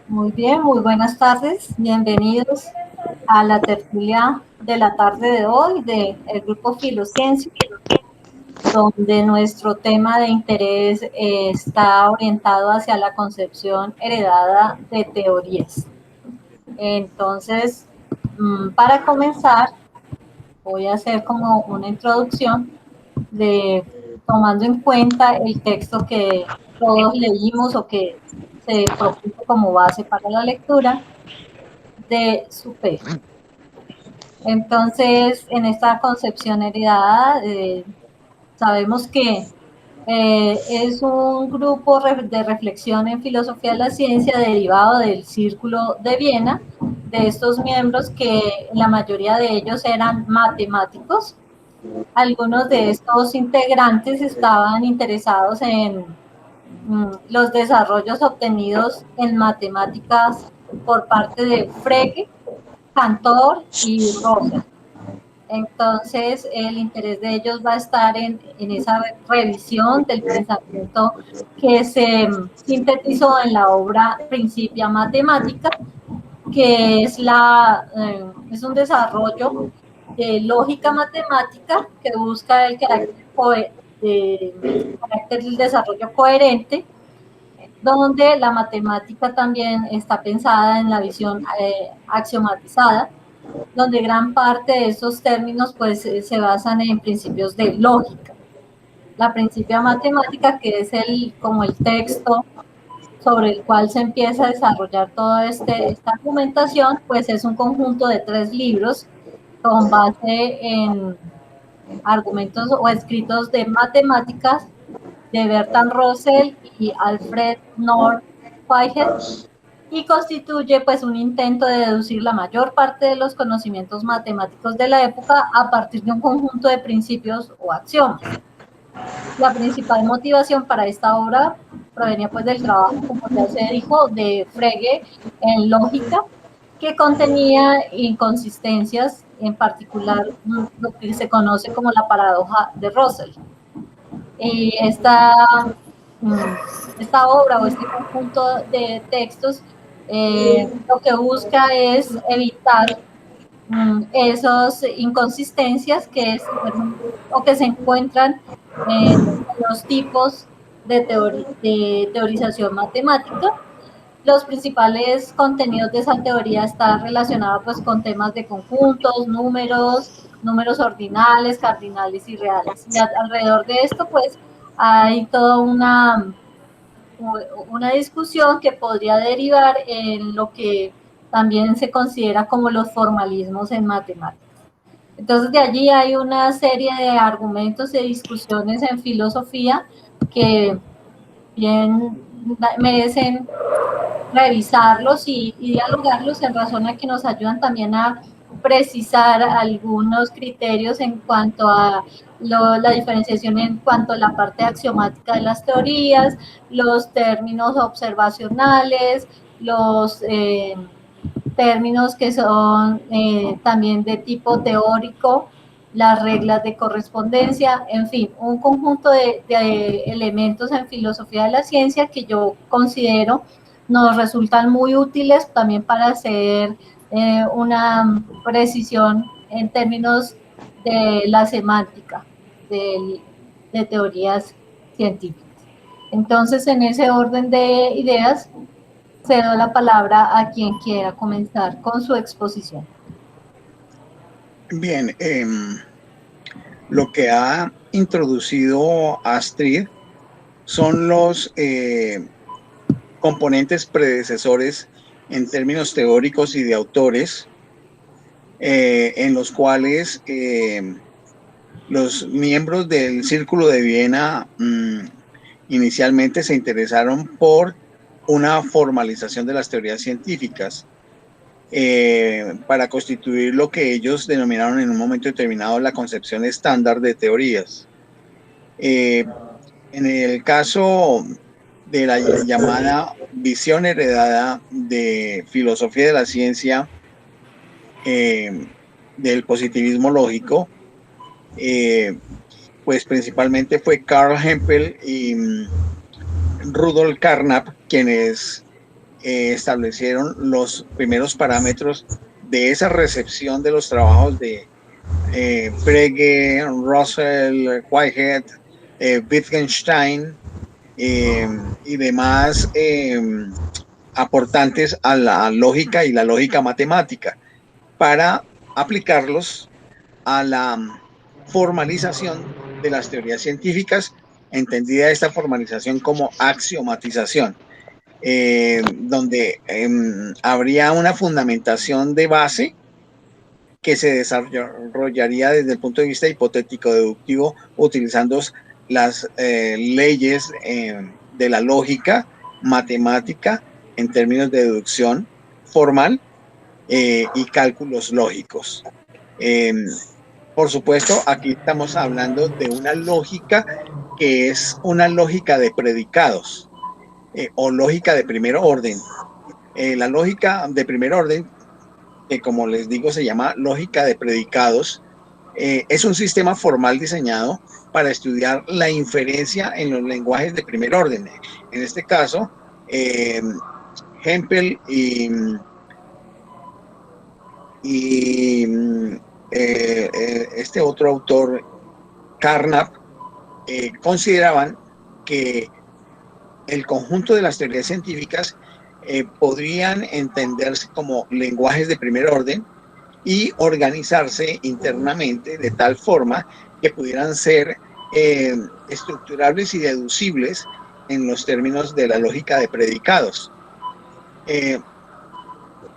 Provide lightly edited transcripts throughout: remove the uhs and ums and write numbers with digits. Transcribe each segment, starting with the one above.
Muy bien, muy buenas tardes. Bienvenidos a la tertulia de la tarde de hoy del Grupo Filociencia, donde nuestro tema de interés está orientado hacia la concepción heredada de teorías. Entonces, para comenzar, voy a hacer como una introducción de tomando en cuenta el texto que todos leímos o que se propuso como base para la lectura de Supé. Entonces, en esta concepción heredada, sabemos que es un grupo de reflexión en filosofía de la ciencia derivado del Círculo de Viena, de estos miembros que la mayoría de ellos eran matemáticos. Algunos de estos integrantes estaban interesados en los desarrollos obtenidos en matemáticas por parte de Frege, Cantor y Russell. Entonces, el interés de ellos va a estar en esa revisión del pensamiento que se sintetizó en la obra Principia Mathematica, que es un desarrollo de lógica matemática que busca el carácter del desarrollo coherente, donde la matemática también está pensada en la visión axiomatizada, donde gran parte de estos términos pues se basan en principios de lógica. La Principia Matemática, que es como el texto sobre el cual se empieza a desarrollar toda esta argumentación, pues es un conjunto de 3 libros con base en argumentos o escritos de matemáticas de Bertrand Russell y Alfred North Whitehead, y constituye pues un intento de deducir la mayor parte de los conocimientos matemáticos de la época a partir de un conjunto de principios o axiomas. La principal motivación para esta obra provenía pues del trabajo, como ya se dijo, de Frege en lógica, que contenía inconsistencias, en particular lo que se conoce como la paradoja de Russell. Y esta obra o este conjunto de textos lo que busca es evitar esas inconsistencias que se encuentran en los tipos de teorización matemática. Los principales contenidos de esa teoría están relacionados pues, con temas de conjuntos, números ordinales, cardinales y reales. Y alrededor de esto, pues, hay toda una discusión que podría derivar en lo que también se considera como los formalismos en matemáticas. Entonces, de allí hay una serie de argumentos y discusiones en filosofía que bien merecen revisarlos y dialogarlos en razón a que nos ayudan también a precisar algunos criterios en cuanto a la diferenciación en cuanto a la parte axiomática de las teorías, los términos observacionales, los términos que son también de tipo teórico, las reglas de correspondencia, en fin, un conjunto de elementos en filosofía de la ciencia que yo considero nos resultan muy útiles también para hacer una precisión en términos de la semántica de teorías científicas. Entonces, en ese orden de ideas, cedo la palabra a quien quiera comenzar con su exposición. Bien, lo que ha introducido Astrid son los componentes predecesores en términos teóricos y de autores, en los cuales los miembros del Círculo de Viena inicialmente se interesaron por una formalización de las teorías científicas para constituir lo que ellos denominaron en un momento determinado la concepción estándar de teorías. En el caso de la llamada visión heredada de filosofía de la ciencia del positivismo lógico, pues principalmente fue Carl Hempel y Rudolf Carnap, quienes establecieron los primeros parámetros de esa recepción de los trabajos de Frege, Russell, Whitehead, Wittgenstein y demás aportantes a la lógica y la lógica matemática para aplicarlos a la formalización de las teorías científicas, entendida esta formalización como axiomatización, donde habría una fundamentación de base que se desarrollaría desde el punto de vista hipotético deductivo utilizando las leyes de la lógica matemática en términos de deducción formal y cálculos lógicos. Por supuesto, aquí estamos hablando de una lógica que es una lógica de predicados o lógica de primer orden. La lógica de primer orden, que como les digo se llama lógica de predicados, es un sistema formal diseñado para estudiar la inferencia en los lenguajes de primer orden. En este caso, Hempel y este otro autor, Carnap, consideraban que el conjunto de las teorías científicas podrían entenderse como lenguajes de primer orden y organizarse internamente de tal forma que pudieran ser estructurables y deducibles en los términos de la lógica de predicados.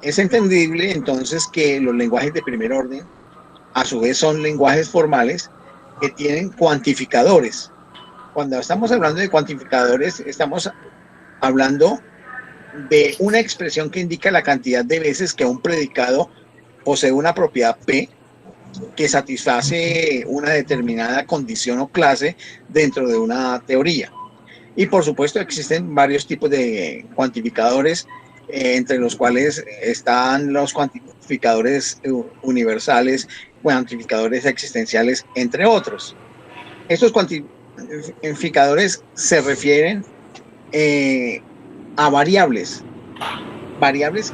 Es entendible entonces que los lenguajes de primer orden a su vez son lenguajes formales que tienen cuantificadores. Cuando estamos hablando de cuantificadores, estamos hablando de una expresión que indica la cantidad de veces que un predicado posee una propiedad P que satisface una determinada condición o clase dentro de una teoría. Y por supuesto existen varios tipos de cuantificadores, entre los cuales están los cuantificadores universales, cuantificadores existenciales, entre otros. Estos cuantificadores se refieren a variables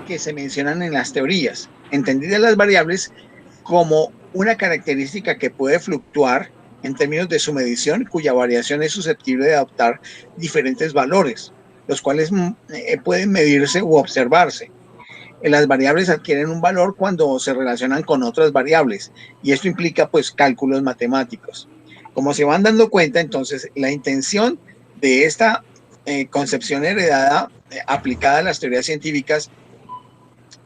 que se mencionan en las teorías, entendidas las variables como una característica que puede fluctuar en términos de su medición, cuya variación es susceptible de adoptar diferentes valores, los cuales pueden medirse u observarse. Las variables adquieren un valor cuando se relacionan con otras variables y esto implica pues cálculos matemáticos. Como se van dando cuenta, entonces la intención de esta concepción heredada aplicada a las teorías científicas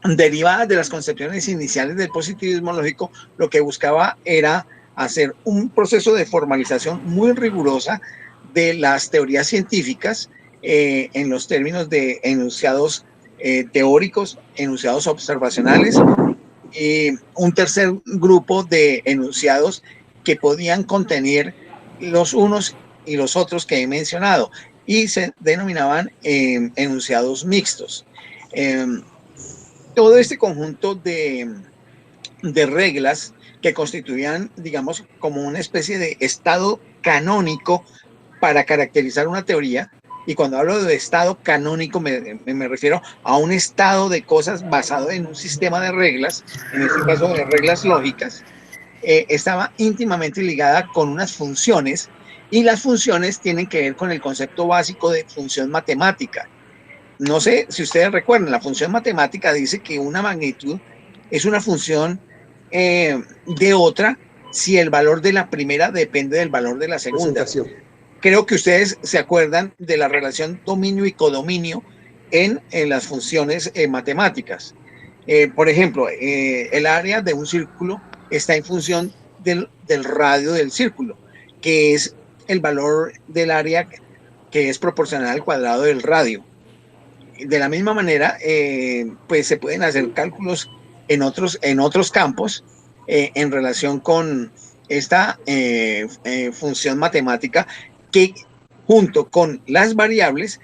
derivadas de las concepciones iniciales del positivismo lógico, lo que buscaba era hacer un proceso de formalización muy rigurosa de las teorías científicas en los términos de enunciados teóricos, enunciados observacionales y un tercer grupo de enunciados que podían contener los unos y los otros que he mencionado y se denominaban enunciados mixtos. Todo este conjunto de reglas que constituían, digamos, como una especie de estado canónico para caracterizar una teoría. Y cuando hablo de estado canónico me refiero a un estado de cosas basado en un sistema de reglas, en este caso de reglas lógicas, estaba íntimamente ligada con unas funciones y las funciones tienen que ver con el concepto básico de función matemática. No sé si ustedes recuerdan, la función matemática dice que una magnitud es una función de otra si el valor de la primera depende del valor de la segunda. Creo que ustedes se acuerdan de la relación dominio y codominio en las funciones matemáticas. Por ejemplo, el área de un círculo está en función del radio del círculo, que es el valor del área que es proporcional al cuadrado del radio. De la misma manera, pues se pueden hacer cálculos en otros campos en relación con esta función matemática que junto con las variables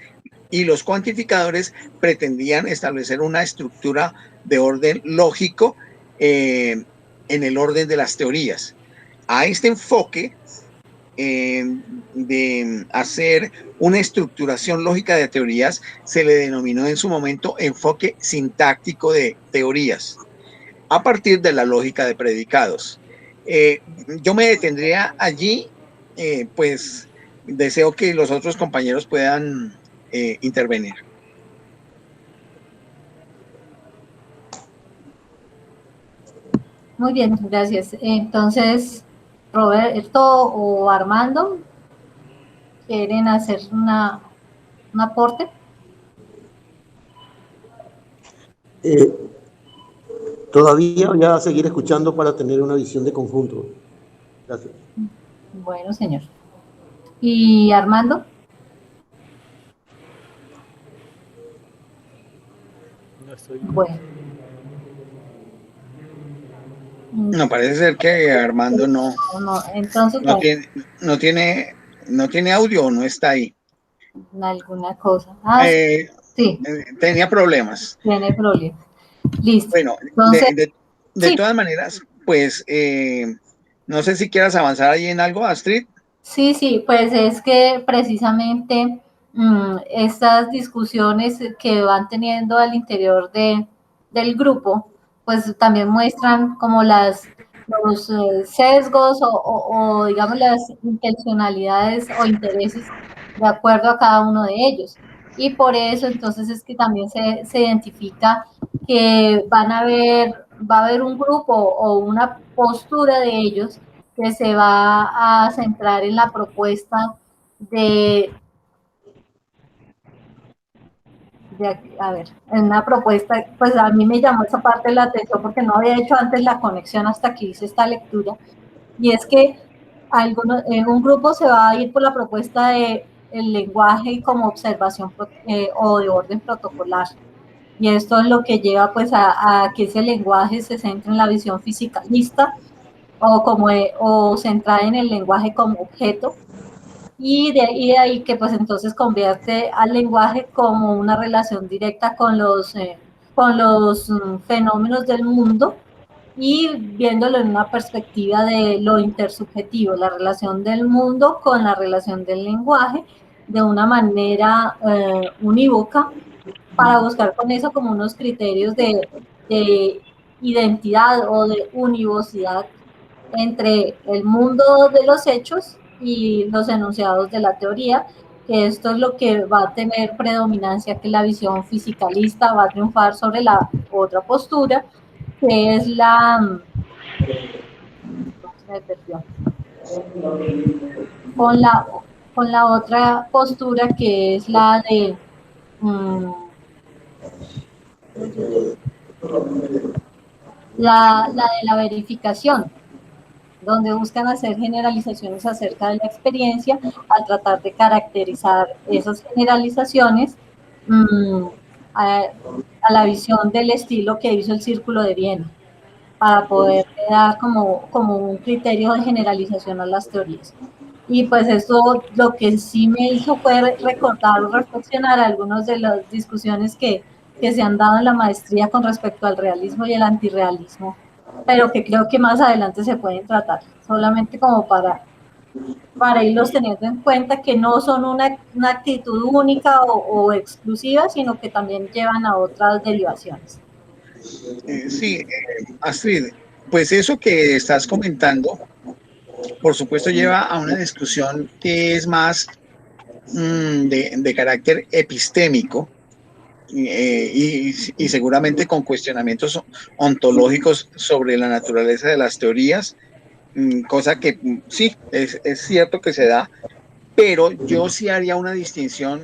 y los cuantificadores pretendían establecer una estructura de orden lógico en el orden de las teorías. A este enfoque de hacer una estructuración lógica de teorías se le denominó en su momento enfoque sintáctico de teorías a partir de la lógica de predicados. Yo me detendría allí, pues deseo que los otros compañeros puedan intervenir. Muy bien, gracias. Entonces, Roberto o Armando, ¿quieren hacer un aporte? Todavía voy a seguir escuchando para tener una visión de conjunto. Gracias. Bueno, señor. ¿Y Armando? No estoy. Bueno. No, parece ser que Armando no, No, entonces, no bueno, tiene, no tiene, no tiene audio o no está ahí. alguna cosa. Ah, sí, Tenía problemas. tiene problema. Listo. Bueno, Entonces, de sí, todas maneras, pues no sé si quieras avanzar ahí en algo, Astrid. sí, pues es que precisamente estas discusiones que van teniendo al interior del grupo, pues también muestran como los sesgos o, digamos las intencionalidades o intereses de acuerdo a cada uno de ellos. Y por eso entonces es que también se identifica que va a haber un grupo o una postura de ellos que se va a centrar en la propuesta de a ver, en una propuesta, pues a mí me llamó esa parte la atención porque no había hecho antes la conexión hasta que hice esta lectura, y es que un grupo se va a ir por la propuesta de el lenguaje como observación o de orden protocolar. Y esto es lo que lleva pues a que ese lenguaje se centre en la visión fisicalista o centrada en el lenguaje como objeto, y de ahí que pues entonces convierte al lenguaje como una relación directa con los fenómenos del mundo y viéndolo en una perspectiva de lo intersubjetivo, la relación del mundo con la relación del lenguaje de una manera unívoca, para buscar con eso como unos criterios de identidad o de univocidad entre el mundo de los hechos y los enunciados de la teoría, que esto es lo que va a tener predominancia, que la visión fisicalista va a triunfar sobre la otra postura, que es con la, con la otra postura que es la de la de la verificación, donde buscan hacer generalizaciones acerca de la experiencia al tratar de caracterizar esas generalizaciones a la visión del estilo que hizo el Círculo de Viena, para poder dar como un criterio de generalización a las teorías. Y pues esto lo que sí me hizo fue recordar o reflexionar algunas de las discusiones que se han dado en la maestría con respecto al realismo y el antirrealismo, pero que creo que más adelante se pueden tratar, solamente como para irlos teniendo en cuenta que no son una actitud única o exclusiva, sino que también llevan a otras derivaciones. Sí, Astrid, pues eso que estás comentando, por supuesto, lleva a una discusión que es más de carácter epistémico y seguramente con cuestionamientos ontológicos sobre la naturaleza de las teorías, cosa que sí, es cierto que se da, pero yo sí haría una distinción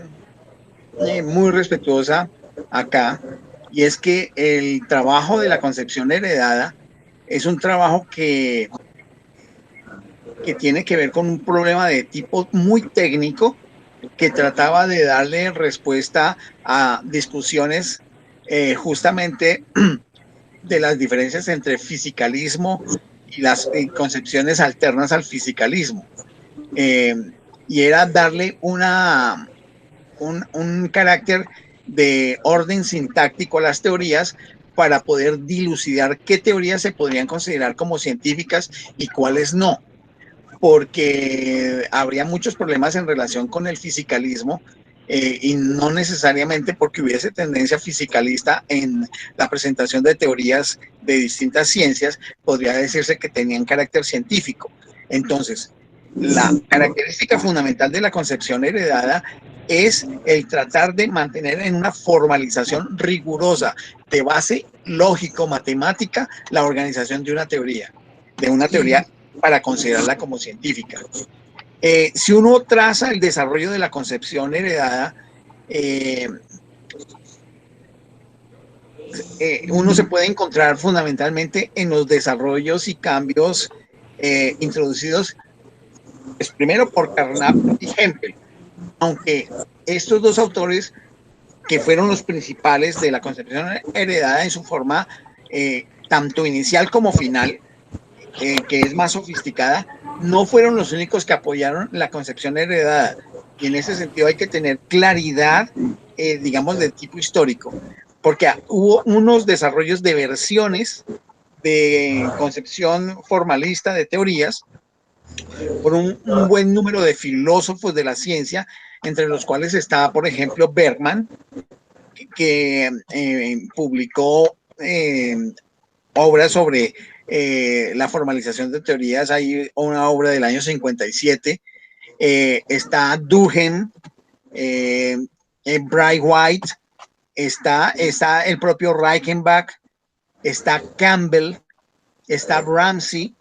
muy respetuosa acá, y es que el trabajo de la concepción heredada es un trabajo que tiene que ver con un problema de tipo muy técnico que trataba de darle respuesta a discusiones justamente de las diferencias entre fisicalismo y las concepciones alternas al fisicalismo. Eh, y era darle un carácter de orden sintáctico a las teorías para poder dilucidar qué teorías se podrían considerar como científicas y cuáles no. porque habría muchos problemas en relación con el fisicalismo, y no necesariamente porque hubiese tendencia fisicalista en la presentación de teorías de distintas ciencias, podría decirse que tenían carácter científico. Entonces, la característica fundamental de la concepción heredada es el tratar de mantener en una formalización rigurosa de base lógico-matemática la organización de una teoría para considerarla como científica. Si uno traza el desarrollo de la concepción heredada, uno se puede encontrar fundamentalmente en los desarrollos y cambios introducidos pues, primero por Carnap y Hempel, aunque estos dos autores, que fueron los principales de la concepción heredada en su forma tanto inicial como final, que es más sofisticada, no fueron los únicos que apoyaron la concepción heredada. Y en ese sentido hay que tener claridad, digamos, de tipo histórico, porque hubo unos desarrollos de versiones de concepción formalista de teorías por un buen número de filósofos de la ciencia, entre los cuales está, por ejemplo, Bergman, que publicó obras sobre la formalización de teorías. Hay una obra del año 57, está Duhem, Bright White, está el propio Reichenbach, está Campbell, está Ramsey,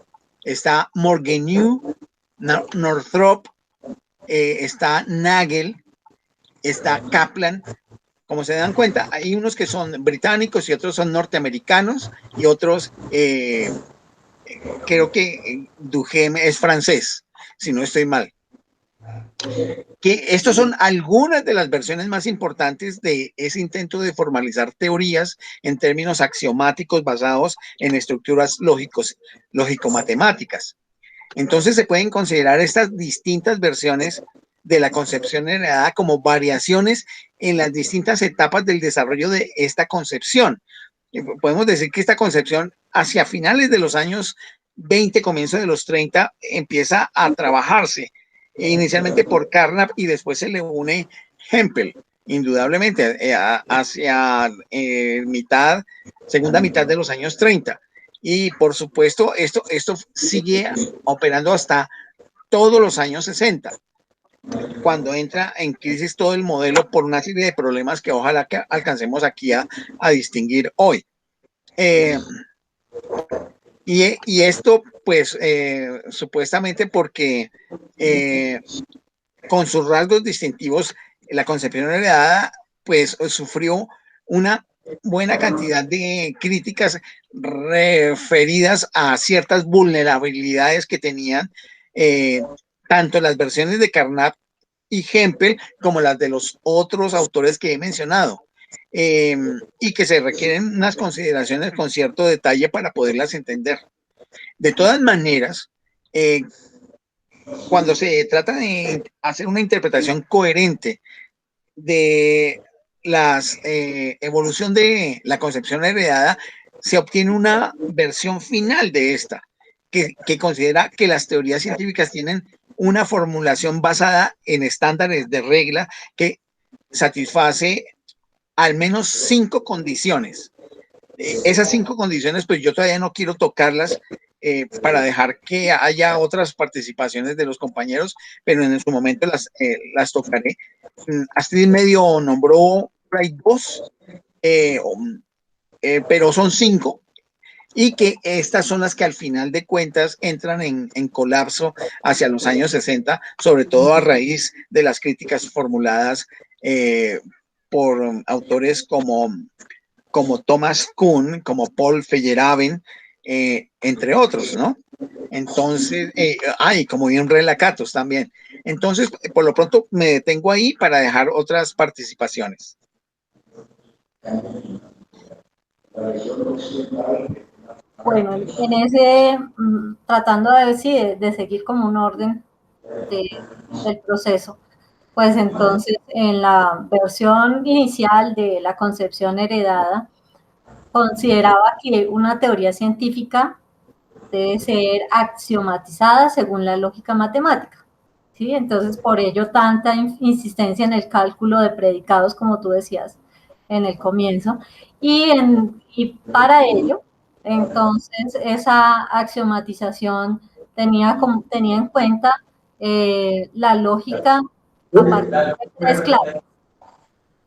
está Morgenthau, Northrop, está Nagel, está Kaplan. Como se dan cuenta, hay unos que son británicos y otros son norteamericanos y otros, creo que Duhem es francés, si no estoy mal. Que estos son algunas de las versiones más importantes de ese intento de formalizar teorías en términos axiomáticos basados en estructuras lógico-matemáticas. Entonces se pueden considerar estas distintas versiones de la concepción heredada como variaciones en las distintas etapas del desarrollo de esta concepción. Podemos decir que esta concepción hacia finales de los años 20, comienzo de los 30, empieza a trabajarse inicialmente por Carnap y después se le une Hempel, indudablemente, hacia segunda mitad de los años 30. Y por supuesto, esto sigue operando hasta todos los años 60, cuando entra en crisis todo el modelo por una serie de problemas que ojalá que alcancemos aquí a distinguir hoy. Y esto, pues, supuestamente porque con sus rasgos distintivos, la concepción heredada, pues, sufrió una buena cantidad de críticas referidas a ciertas vulnerabilidades que tenían tanto las versiones de Carnap y Hempel como las de los otros autores que he mencionado, y que se requieren unas consideraciones con cierto detalle para poderlas entender. De todas maneras, cuando se trata de hacer una interpretación coherente de la evolución de la concepción heredada, se obtiene una versión final de esta, que considera que las teorías científicas tienen una formulación basada en estándares de regla que satisface al menos 5 condiciones. Esas 5 condiciones, pues yo todavía no quiero tocarlas para dejar que haya otras participaciones de los compañeros, pero en su momento las tocaré. Astrid medio nombró hay 2, pero son 5, y que estas son las que al final de cuentas entran en colapso hacia los años 60, sobre todo a raíz de las críticas formuladas por autores como Thomas Kuhn, como Paul Feyerabend, entre otros, ¿no? Entonces, como bien Relacatos también. Entonces, por lo pronto me detengo ahí para dejar otras participaciones. Bueno, en ese, tratando de seguir como un orden del proceso, pues entonces en la versión inicial de la concepción heredada, consideraba que una teoría científica debe ser axiomatizada según la lógica matemática, ¿sí? Entonces, por ello, tanta insistencia en el cálculo de predicados, como tú decías en el comienzo, y para ello, entonces, esa axiomatización tenía en cuenta la lógica a partir de tres claves,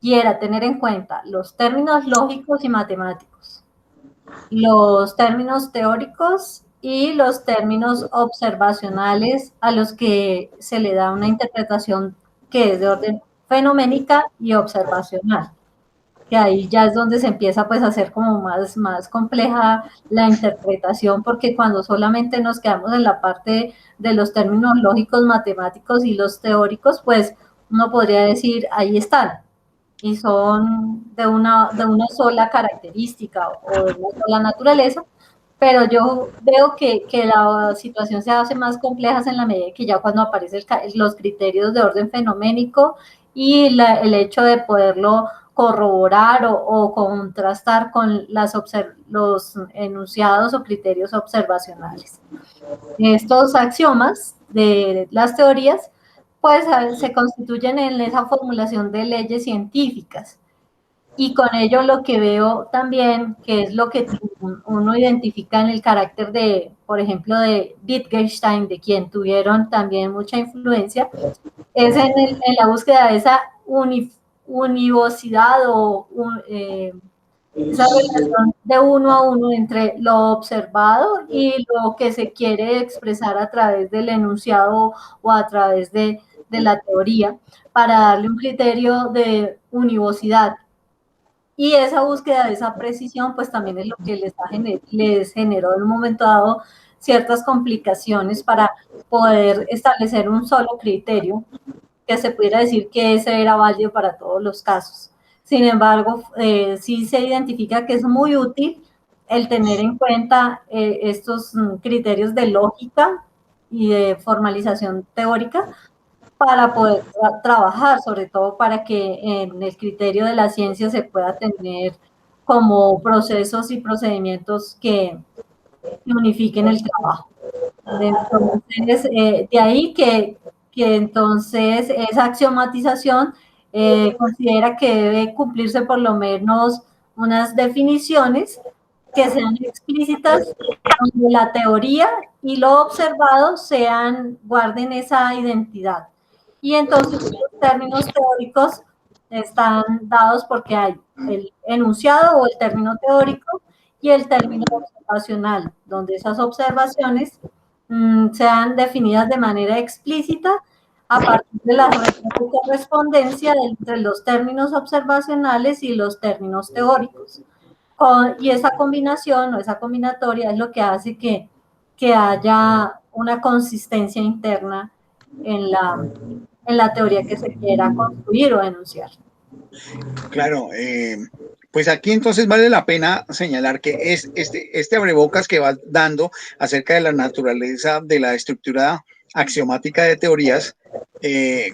y era tener en cuenta los términos lógicos y matemáticos, los términos teóricos y los términos observacionales a los que se le da una interpretación que es de orden fenoménica y observacional, que ahí ya es donde se empieza pues a hacer como más compleja la interpretación, porque cuando solamente nos quedamos en la parte de los términos lógicos, matemáticos y los teóricos, pues uno podría decir, ahí están, y son de una sola característica o de una sola naturaleza, pero yo veo que la situación se hace más compleja en la medida que ya cuando aparecen los criterios de orden fenoménico y el hecho de poderlo corroborar o contrastar con los enunciados o criterios observacionales. Estos axiomas de las teorías pues se constituyen en esa formulación de leyes científicas. Y con ello lo que veo también, que es lo que uno identifica en el carácter de, por ejemplo, de Wittgenstein, de quien tuvieron también mucha influencia, es en la búsqueda de esa univocidad o esa relación de uno a uno entre lo observado y lo que se quiere expresar a través del enunciado o a través de la teoría, para darle un criterio de univocidad. Y esa búsqueda de esa precisión, pues también es lo que les generó en un momento dado ciertas complicaciones para poder establecer un solo criterio que se pudiera decir que ese era válido para todos los casos. Sin embargo, sí se identifica que es muy útil el tener en cuenta estos criterios de lógica y de formalización teórica para poder trabajar, sobre todo para que en el criterio de la ciencia se pueda tener como procesos y procedimientos que unifiquen el trabajo. Entonces, de ahí que entonces esa axiomatización considera que debe cumplirse por lo menos unas definiciones que sean explícitas, donde la teoría y lo observado guarden esa identidad. Y entonces los términos teóricos están dados porque hay el enunciado o el término teórico y el término observacional, donde esas observaciones sean definidas de manera explícita a partir de la correspondencia entre los términos observacionales y los términos teóricos. Y esa combinación o esa combinatoria es lo que hace que haya una consistencia interna en la teoría que se quiera construir o enunciar. Claro, pues aquí entonces vale la pena señalar que es este abrebocas que va dando acerca de la naturaleza de la estructura axiomática de teorías,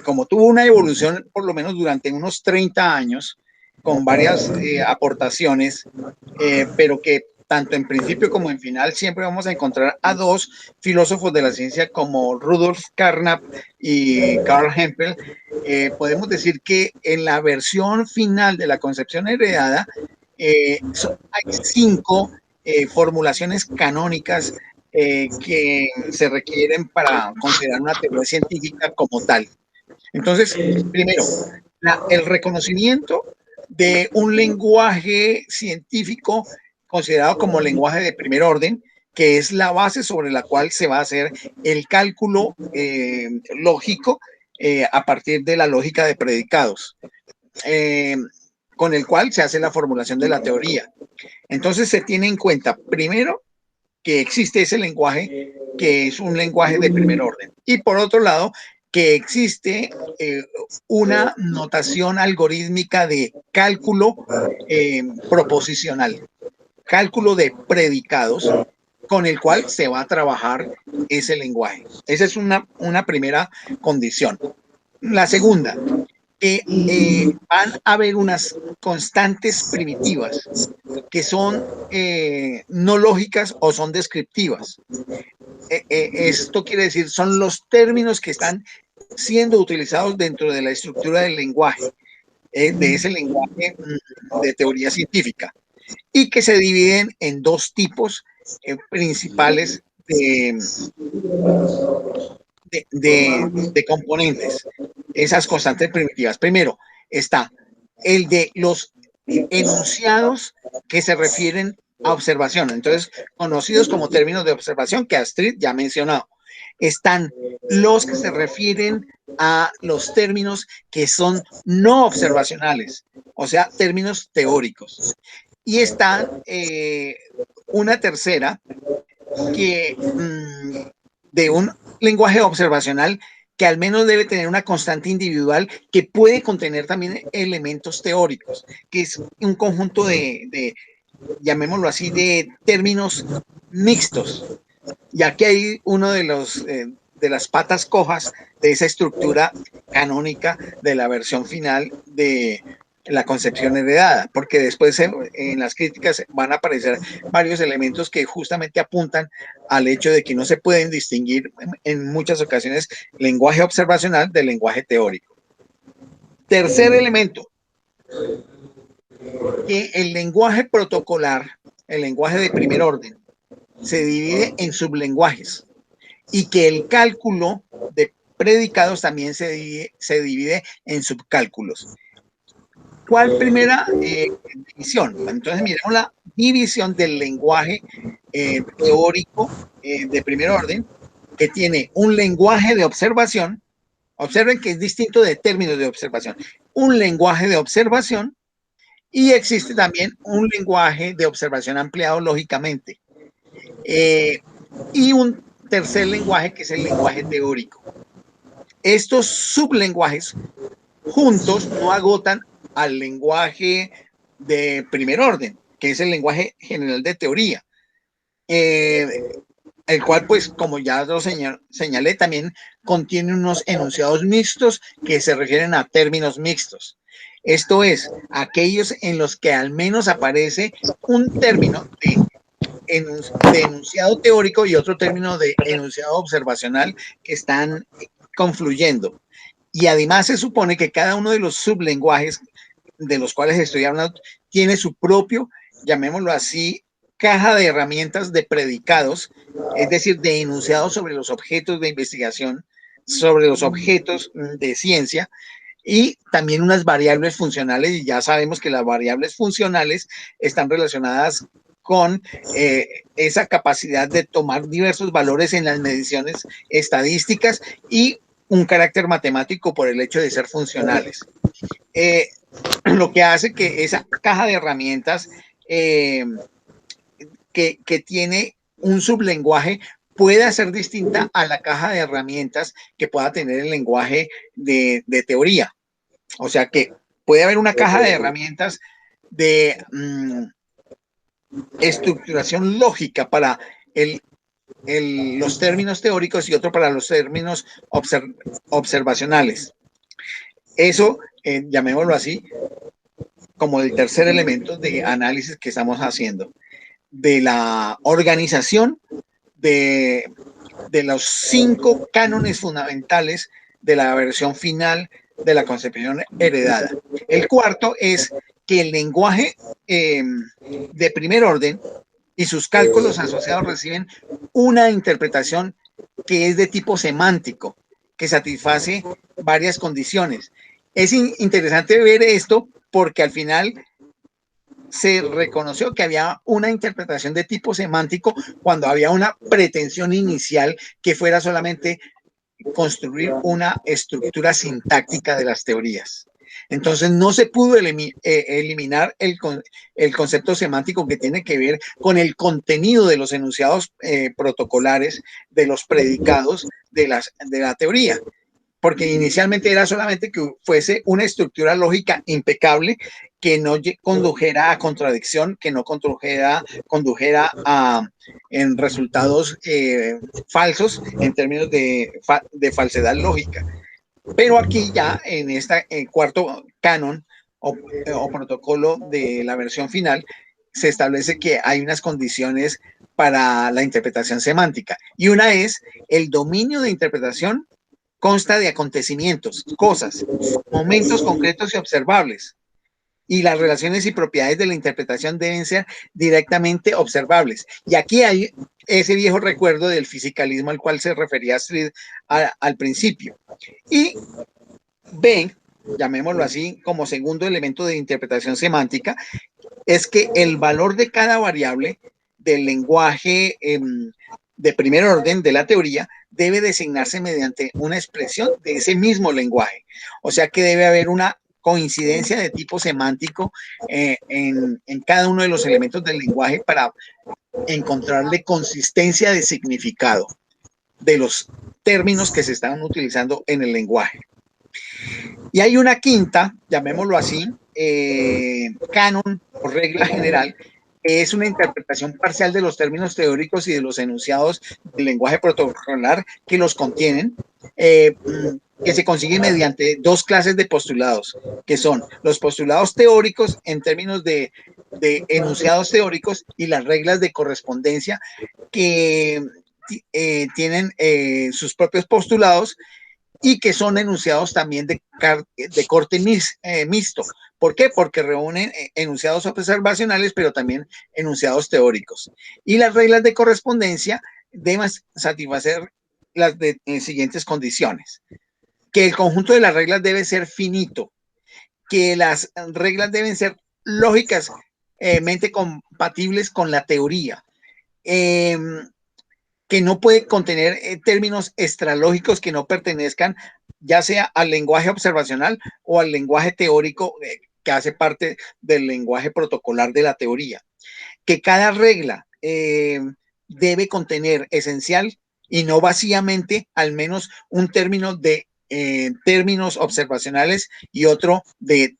como tuvo una evolución por lo menos durante unos 30 años, con varias aportaciones, pero que tanto en principio como en final siempre vamos a encontrar a dos filósofos de la ciencia como Rudolf Carnap y Carl Hempel. Podemos decir que en la versión final de la concepción heredada hay 5 formulaciones canónicas que se requieren para considerar una teoría científica como tal. Entonces, primero, el reconocimiento de un lenguaje científico considerado como lenguaje de primer orden, que es la base sobre la cual se va a hacer el cálculo lógico a partir de la lógica de predicados, con el cual se hace la formulación de la teoría. Entonces se tiene en cuenta, primero, que existe ese lenguaje que es un lenguaje de primer orden. Y por otro lado, que existe una notación algorítmica de cálculo proposicional, cálculo de predicados, con el cual se va a trabajar ese lenguaje. Esa es una primera condición. La segunda, que van a haber unas constantes primitivas que son no lógicas o son descriptivas. Esto quiere decir, son los términos que están siendo utilizados dentro de la estructura del lenguaje, de ese lenguaje de teoría científica, y que se dividen en dos tipos principales de componentes, esas constantes primitivas. Primero está el de los enunciados que se refieren a observación, entonces conocidos como términos de observación, que Astrid ya ha mencionado. Están los que se refieren a los términos que son no observacionales, o sea, términos teóricos. Y está una tercera que de un lenguaje observacional que al menos debe tener una constante individual que puede contener también elementos teóricos, que es un conjunto llamémoslo así, de términos mixtos, ya que hay uno de las patas cojas de esa estructura canónica de la versión final de la concepción heredada, porque después en las críticas van a aparecer varios elementos que justamente apuntan al hecho de que no se pueden distinguir en muchas ocasiones lenguaje observacional del lenguaje teórico. Tercer elemento, que el lenguaje protocolar, el lenguaje de primer orden, se divide en sublenguajes y que el cálculo de predicados también se divide en subcálculos. ¿Cuál primera división? Entonces miremos la división del lenguaje teórico de primer orden, que tiene un lenguaje de observación. Observen que es distinto de términos de observación. Un lenguaje de observación, y existe también un lenguaje de observación ampliado lógicamente. Y un tercer lenguaje que es el lenguaje teórico. Estos sublenguajes juntos no agotan al lenguaje de primer orden, que es el lenguaje general de teoría, el cual, pues, como ya lo señalé, también contiene unos enunciados mixtos que se refieren a términos mixtos. Esto es, aquellos en los que al menos aparece un término de enunciado teórico y otro término de enunciado observacional que están confluyendo. Y además se supone que cada uno de los sublenguajes de los cuales estoy hablando tiene su propio, llamémoslo así, caja de herramientas de predicados, es decir, de enunciados sobre los objetos de investigación, sobre los objetos de ciencia, y también unas variables funcionales, y ya sabemos que las variables funcionales están relacionadas con esa capacidad de tomar diversos valores en las mediciones estadísticas y un carácter matemático por el hecho de ser funcionales. Lo que hace que esa caja de herramientas que tiene un sublenguaje pueda ser distinta a la caja de herramientas que pueda tener el lenguaje de teoría. O sea que puede haber una caja de herramientas de estructuración lógica para los términos teóricos y otro para los términos observacionales. Eso, llamémoslo así, como el tercer elemento de análisis que estamos haciendo, de la organización de los 5 cánones fundamentales de la versión final de la concepción heredada. El cuarto es que el lenguaje de primer orden y sus cálculos asociados reciben una interpretación que es de tipo semántico, que satisface varias condiciones. Es interesante ver esto porque al final se reconoció que había una interpretación de tipo semántico cuando había una pretensión inicial que fuera solamente construir una estructura sintáctica de las teorías. Entonces no se pudo eliminar el concepto semántico que tiene que ver con el contenido de los enunciados protocolares, de los predicados de la teoría, porque inicialmente era solamente que fuese una estructura lógica impecable que no condujera a contradicción, que no condujera en resultados falsos en términos de falsedad lógica. Pero aquí ya en este cuarto canon o protocolo de la versión final se establece que hay unas condiciones para la interpretación semántica. Y una es el dominio de interpretación consta de acontecimientos, cosas, momentos concretos y observables. Y las relaciones y propiedades de la interpretación deben ser directamente observables. Y aquí hay ese viejo recuerdo del fisicalismo al cual se refería Astrid al principio. Y B, llamémoslo así, como segundo elemento de interpretación semántica, es que el valor de cada variable del lenguaje de primer orden de la teoría debe designarse mediante una expresión de ese mismo lenguaje. O sea que debe haber una coincidencia de tipo semántico en cada uno de los elementos del lenguaje para encontrarle consistencia de significado de los términos que se están utilizando en el lenguaje. Y hay una quinta, llamémoslo así, canon o regla general, que es una interpretación parcial de los términos teóricos y de los enunciados del lenguaje protocolar que los contienen, que se consigue mediante dos clases de postulados, que son los postulados teóricos en términos de enunciados teóricos y las reglas de correspondencia que tienen sus propios postulados y que son enunciados también de corte mixto. ¿Por qué? Porque reúnen enunciados observacionales, pero también enunciados teóricos. Y las reglas de correspondencia deben satisfacer las siguientes condiciones. Que el conjunto de las reglas debe ser finito, que las reglas deben ser lógicamente compatibles con la teoría, que no puede contener términos extralógicos que no pertenezcan ya sea al lenguaje observacional o al lenguaje teórico que hace parte del lenguaje protocolar de la teoría. Que cada regla debe contener esencial y no vacíamente al menos un término de términos observacionales y otro y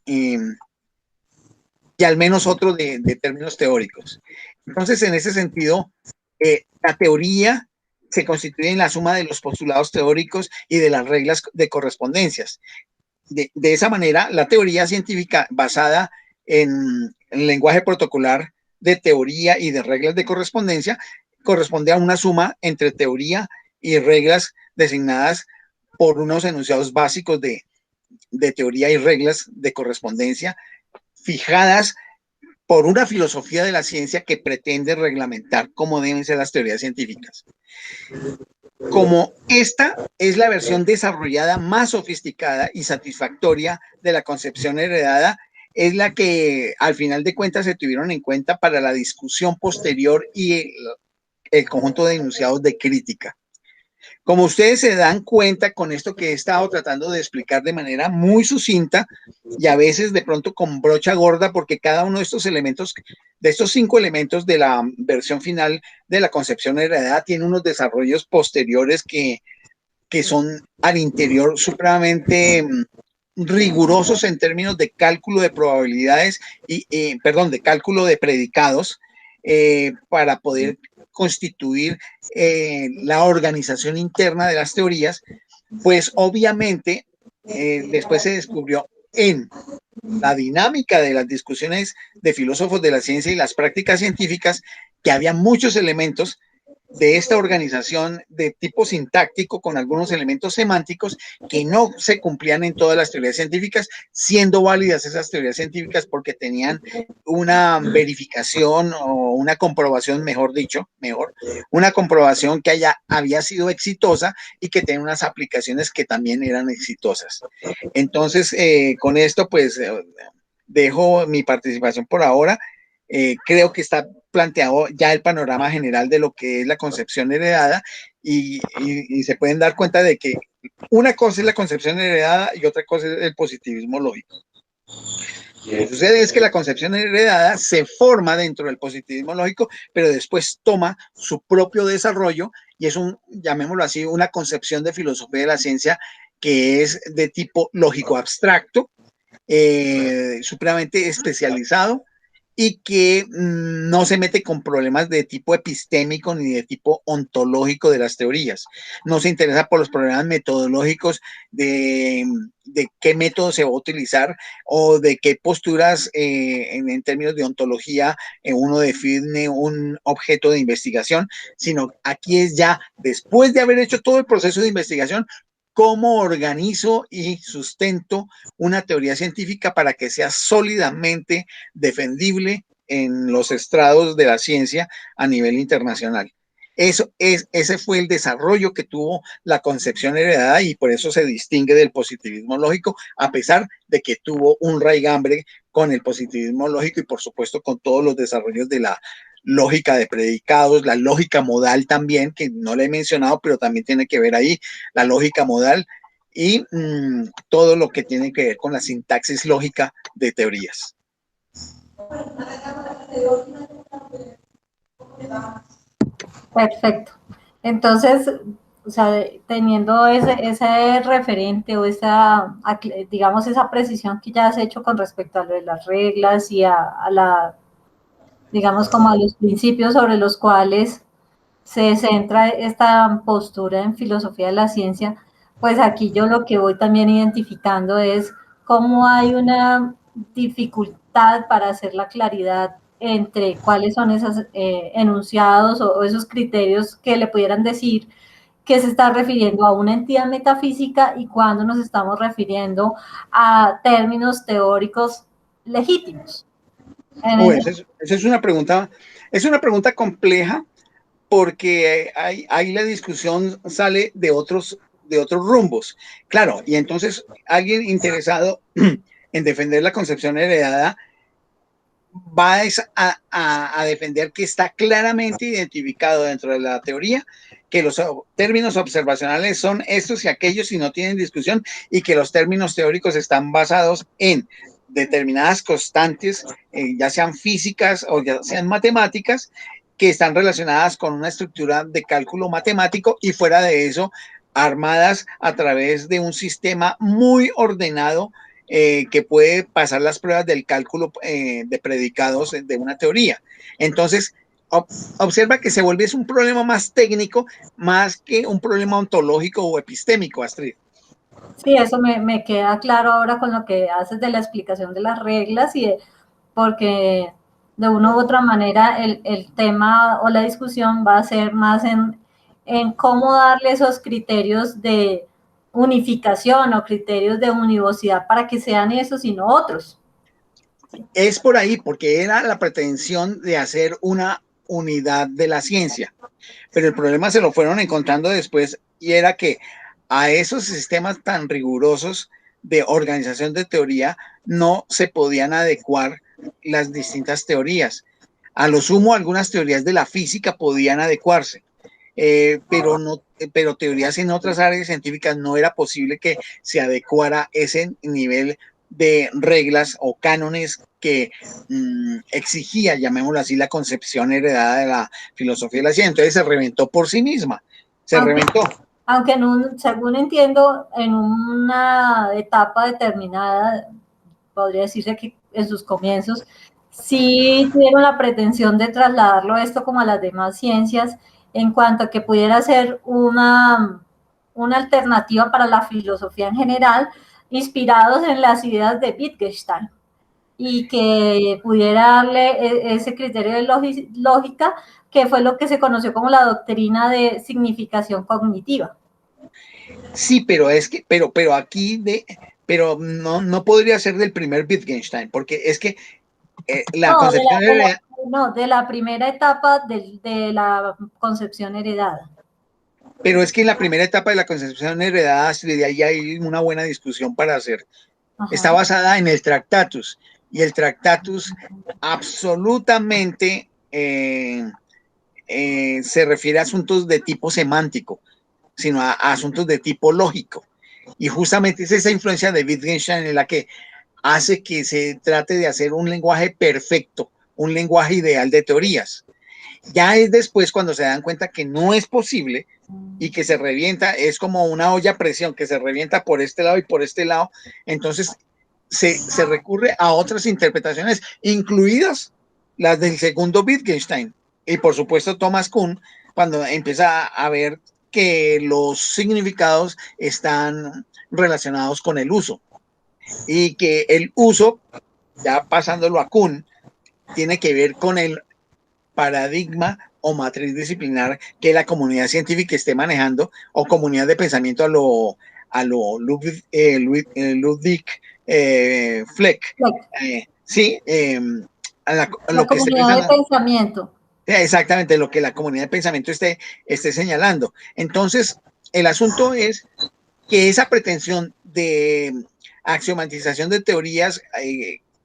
al menos otro de términos teóricos. Entonces, en ese sentido, la teoría se constituye en la suma de los postulados teóricos y de las reglas de correspondencias. De esa manera, la teoría científica basada en el lenguaje protocolar de teoría y de reglas de correspondencia corresponde a una suma entre teoría y reglas designadas por unos enunciados básicos de teoría y reglas de correspondencia fijadas por una filosofía de la ciencia que pretende reglamentar cómo deben ser las teorías científicas. Como esta es la versión desarrollada más sofisticada y satisfactoria de la concepción heredada, es la que al final de cuentas se tuvieron en cuenta para la discusión posterior y el conjunto de enunciados de crítica. Como ustedes se dan cuenta con esto que he estado tratando de explicar de manera muy sucinta y a veces de pronto con brocha gorda, porque cada uno de estos elementos, de estos 5 elementos de la versión final de la concepción heredada, tiene unos desarrollos posteriores que son al interior supremamente rigurosos en términos de cálculo de probabilidades y, de cálculo de predicados para poder constituir la organización interna de las teorías, pues obviamente después se descubrió en la dinámica de las discusiones de filósofos de la ciencia y las prácticas científicas que había muchos elementos de esta organización de tipo sintáctico con algunos elementos semánticos que no se cumplían en todas las teorías científicas, siendo válidas esas teorías científicas porque tenían una verificación o una comprobación, una comprobación que había sido exitosa y que tenía unas aplicaciones que también eran exitosas. Entonces, con esto, pues, dejo mi participación por ahora. Creo que está planteado ya el panorama general de lo que es la concepción heredada y se pueden dar cuenta de que una cosa es la concepción heredada y otra cosa es el positivismo lógico. Lo que sucede es que la concepción heredada se forma dentro del positivismo lógico, pero después toma su propio desarrollo y es llamémoslo así, una concepción de filosofía de la ciencia que es de tipo lógico abstracto, supremamente especializado y que no se mete con problemas de tipo epistémico ni de tipo ontológico de las teorías. No se interesa por los problemas metodológicos de qué método se va a utilizar o de qué posturas en términos de ontología uno define un objeto de investigación, sino aquí es ya después de haber hecho todo el proceso de investigación, cómo organizo y sustento una teoría científica para que sea sólidamente defendible en los estrados de la ciencia a nivel internacional. Ese fue el desarrollo que tuvo la concepción heredada y por eso se distingue del positivismo lógico, a pesar de que tuvo un raigambre con el positivismo lógico y por supuesto con todos los desarrollos de la lógica de predicados, la lógica modal también, que no le he mencionado, pero también tiene que ver ahí, la lógica modal y todo lo que tiene que ver con la sintaxis lógica de teorías. Perfecto. Entonces, o sea, teniendo ese referente o esa, digamos, esa precisión que ya has hecho con respecto a lo de las reglas y a la, digamos, como a los principios sobre los cuales se centra esta postura en filosofía de la ciencia, pues aquí yo lo que voy también identificando es cómo hay una dificultad para hacer la claridad entre cuáles son esos enunciados o esos criterios que le pudieran decir que se está refiriendo a una entidad metafísica y cuando nos estamos refiriendo a términos teóricos legítimos. Esa es una pregunta compleja porque ahí la discusión sale de otros rumbos. Claro, y entonces alguien interesado en defender la concepción heredada va a defender que está claramente identificado dentro de la teoría que los términos observacionales son estos y aquellos y no tienen discusión y que los términos teóricos están basados en determinadas constantes, ya sean físicas o ya sean matemáticas, que están relacionadas con una estructura de cálculo matemático y fuera de eso, armadas a través de un sistema muy ordenado que puede pasar las pruebas del cálculo de predicados de una teoría. Entonces, observa que se vuelve un problema más técnico, más que un problema ontológico o epistémico, Astrid. Sí, eso me queda claro ahora con lo que haces de la explicación de las reglas porque de una u otra manera el tema o la discusión va a ser más en cómo darle esos criterios de unificación o criterios de univocidad para que sean esos y no otros. Es por ahí, porque era la pretensión de hacer una unidad de la ciencia, pero el problema se lo fueron encontrando después y era que a esos sistemas tan rigurosos de organización de teoría no se podían adecuar las distintas teorías. A lo sumo, algunas teorías de la física podían adecuarse, pero teorías en otras áreas científicas no era posible que se adecuara ese nivel de reglas o cánones que exigía, llamémoslo así, la concepción heredada de la filosofía de la ciencia. Entonces se reventó por sí misma, reventó. Aunque según entiendo, en una etapa determinada, podría decirse que en sus comienzos, sí tuvieron la pretensión de trasladarlo esto como a las demás ciencias, en cuanto a que pudiera ser una alternativa para la filosofía en general, inspirados en las ideas de Wittgenstein, y que pudiera darle ese criterio de lógica, que fue lo que se conoció como la doctrina de significación cognitiva. Sí, pero aquí pero no podría ser del primer Wittgenstein, porque es que la concepción de la primera etapa de la concepción heredada. Pero es que en la primera etapa de la concepción heredada, de ahí hay una buena discusión para hacer. Ajá. Está basada en el Tractatus, y el Tractatus absolutamente se refiere a asuntos de tipo semántico, sino a asuntos de tipo lógico. Y justamente es esa influencia de Wittgenstein en la que hace que se trate de hacer un lenguaje perfecto, un lenguaje ideal de teorías. Ya es después cuando se dan cuenta que no es posible y que se revienta, es como una olla a presión que se revienta por este lado y por este lado, entonces se recurre a otras interpretaciones, incluidas las del segundo Wittgenstein. Y por supuesto Thomas Kuhn, cuando empieza a ver que los significados están relacionados con el uso y que el uso, ya pasándolo a Kuhn, tiene que ver con el paradigma o matriz disciplinar que la comunidad científica esté manejando, o comunidad de pensamiento a lo Ludwig Fleck. Sí, a La lo que esté comunidad de pensando. pensamiento. Exactamente, lo que la comunidad de pensamiento esté señalando. Entonces, el asunto es que esa pretensión de axiomatización de teorías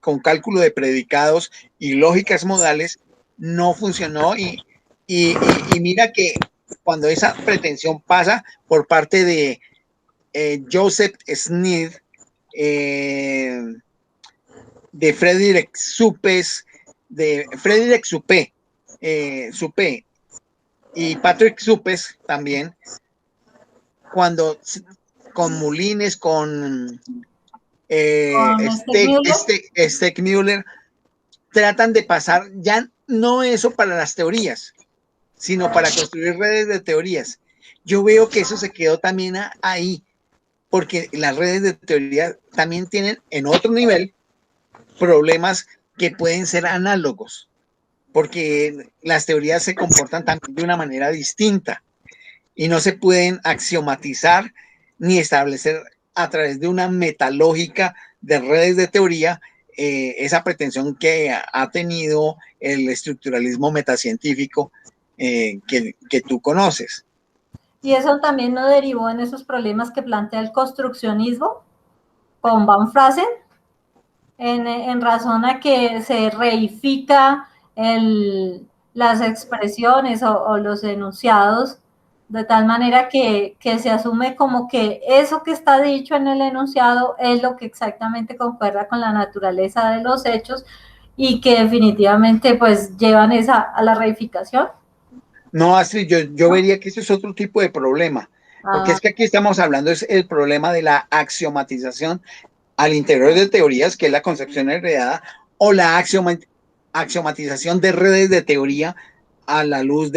con cálculo de predicados y lógicas modales no funcionó, y mira que cuando esa pretensión pasa por parte de Joseph Smith, de Frédéric Suppé, y Patrick Suppes también, cuando con Moulines, con Steckmüller, tratan de pasar ya no eso para las teorías, sino para construir redes de teorías. Yo veo que eso se quedó también ahí, porque las redes de teoría también tienen en otro nivel problemas que pueden ser análogos, porque las teorías se comportan también de una manera distinta y no se pueden axiomatizar ni establecer a través de una metalógica de redes de teoría esa pretensión que ha tenido el estructuralismo metacientífico que tú conoces. Y eso también no derivó en esos problemas que plantea el construccionismo con Van Fraassen, en razón a que se reifica las expresiones o los enunciados de tal manera que se asume como que eso que está dicho en el enunciado es lo que exactamente concuerda con la naturaleza de los hechos y que definitivamente pues llevan a la reificación. No, Astrid, yo vería que ese es otro tipo de problema, porque es que aquí estamos hablando es el problema de la axiomatización al interior de teorías, que es la concepción heredada, o la axiomatización de redes de teoría a la luz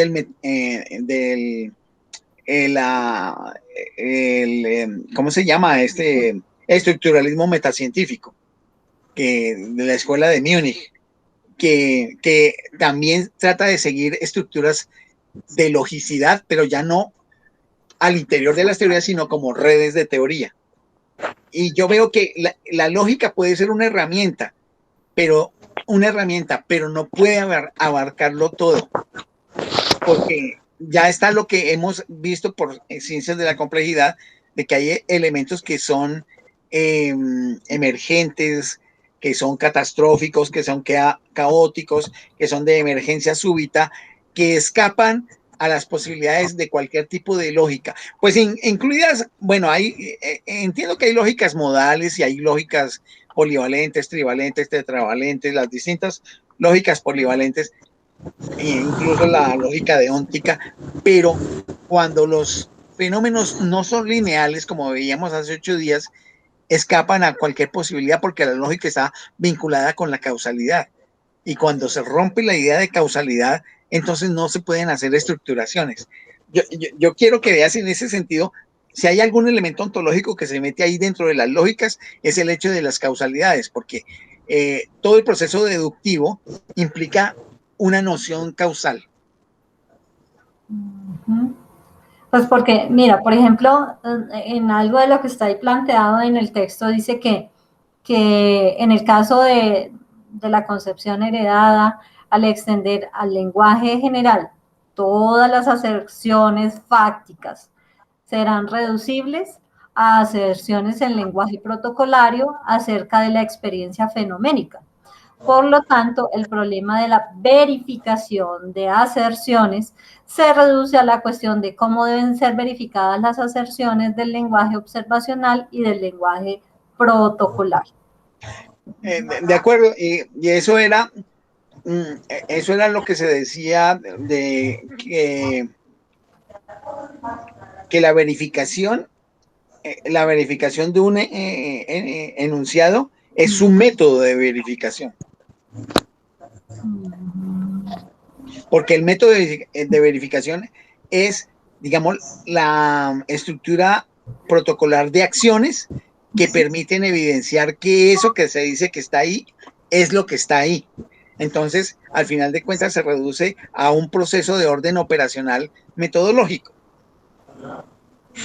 ¿cómo se llama? Este estructuralismo metacientífico de la escuela de Múnich, que también trata de seguir estructuras de logicidad, pero ya no al interior de las teorías, sino como redes de teoría. Y yo veo que la lógica puede ser una herramienta, pero no puede abarcarlo todo, porque ya está lo que hemos visto por ciencias de la complejidad, de que hay elementos que son emergentes, que son catastróficos, que son caóticos, que son de emergencia súbita, que escapan a las posibilidades de cualquier tipo de lógica. Pues incluidas, bueno, entiendo que hay lógicas modales y hay lógicas polivalentes, trivalentes, tetravalentes, las distintas lógicas polivalentes, incluso la lógica deóntica, pero cuando los fenómenos no son lineales, como veíamos hace 8 días, escapan a cualquier posibilidad porque la lógica está vinculada con la causalidad. Y cuando se rompe la idea de causalidad, entonces no se pueden hacer estructuraciones. Yo quiero que veas en ese sentido, si hay algún elemento ontológico que se mete ahí dentro de las lógicas, es el hecho de las causalidades, porque todo el proceso deductivo implica una noción causal. Pues porque, mira, por ejemplo, en algo de lo que está ahí planteado en el texto dice que en el caso de la concepción heredada, al extender al lenguaje general todas las aserciones fácticas serán reducibles a aserciones en lenguaje protocolario acerca de la experiencia fenoménica. Por lo tanto, el problema de la verificación de aserciones se reduce a la cuestión de cómo deben ser verificadas las aserciones del lenguaje observacional y del lenguaje protocolar. De acuerdo, y eso era lo que se decía de que la verificación de un enunciado es un método de verificación. Porque el método de verificación es, digamos, la estructura protocolar de acciones que permiten evidenciar que eso que se dice que está ahí es lo que está ahí. Entonces, al final de cuentas, se reduce a un proceso de orden operacional metodológico.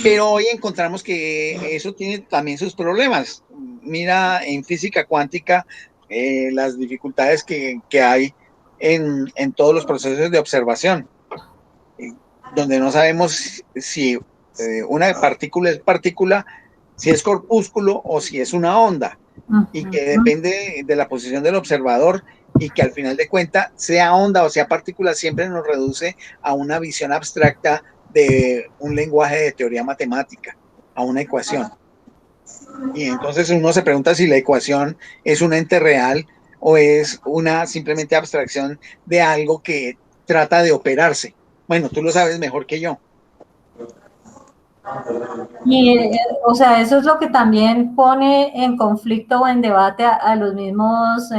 Pero hoy encontramos que eso tiene también sus problemas. Mira, en física cuántica, las dificultades que hay en todos los procesos de observación, donde no sabemos si una partícula es partícula, si es corpúsculo o si es una onda, y que depende de la posición del observador, y que al final de cuentas, sea onda o sea partícula, siempre nos reduce a una visión abstracta de un lenguaje de teoría matemática, a una ecuación. Y entonces uno se pregunta si la ecuación es un ente real o es una simplemente abstracción de algo que trata de operarse. Bueno, tú lo sabes mejor que yo. Y, o sea, eso es lo que también pone en conflicto o en debate a los mismos,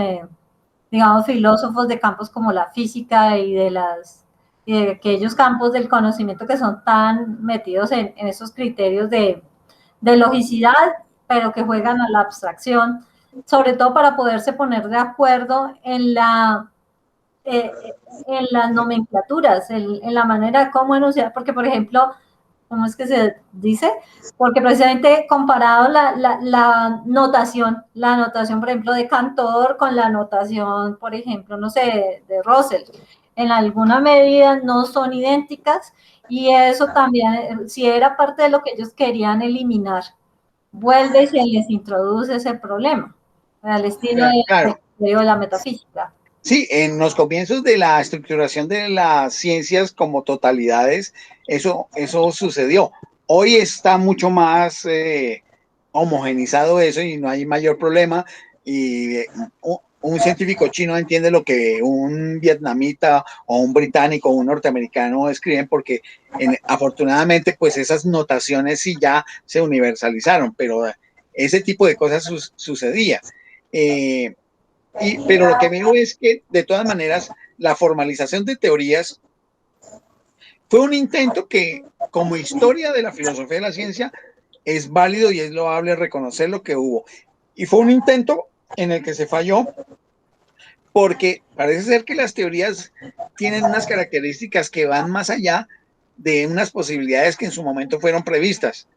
digamos, filósofos de campos como la física y de aquellos campos del conocimiento que son tan metidos en esos criterios de logicidad, pero que juegan a la abstracción, sobre todo para poderse poner de acuerdo en las nomenclaturas, en la manera de cómo enunciar, porque por ejemplo, ¿cómo es que se dice? Porque precisamente comparado la notación, por ejemplo, de Cantor con la notación, por ejemplo, no sé, de Russell, en alguna medida no son idénticas y eso también, si era parte de lo que ellos querían eliminar, vuelve y se les introduce ese problema, al estilo Claro. de la metafísica. Sí, en los comienzos de la estructuración de las ciencias como totalidades, eso sucedió. Hoy está mucho más homogenizado eso y no hay mayor problema. Y un científico chino entiende lo que un vietnamita o un británico o un norteamericano escriben porque afortunadamente pues esas notaciones sí ya se universalizaron, pero ese tipo de cosas sucedía. Pero lo que veo es que, de todas maneras, la formalización de teorías fue un intento que, como historia de la filosofía de la ciencia, es válido y es loable reconocer lo que hubo. Y fue un intento en el que se falló, porque parece ser que las teorías tienen unas características que van más allá de unas posibilidades que en su momento fueron previstas.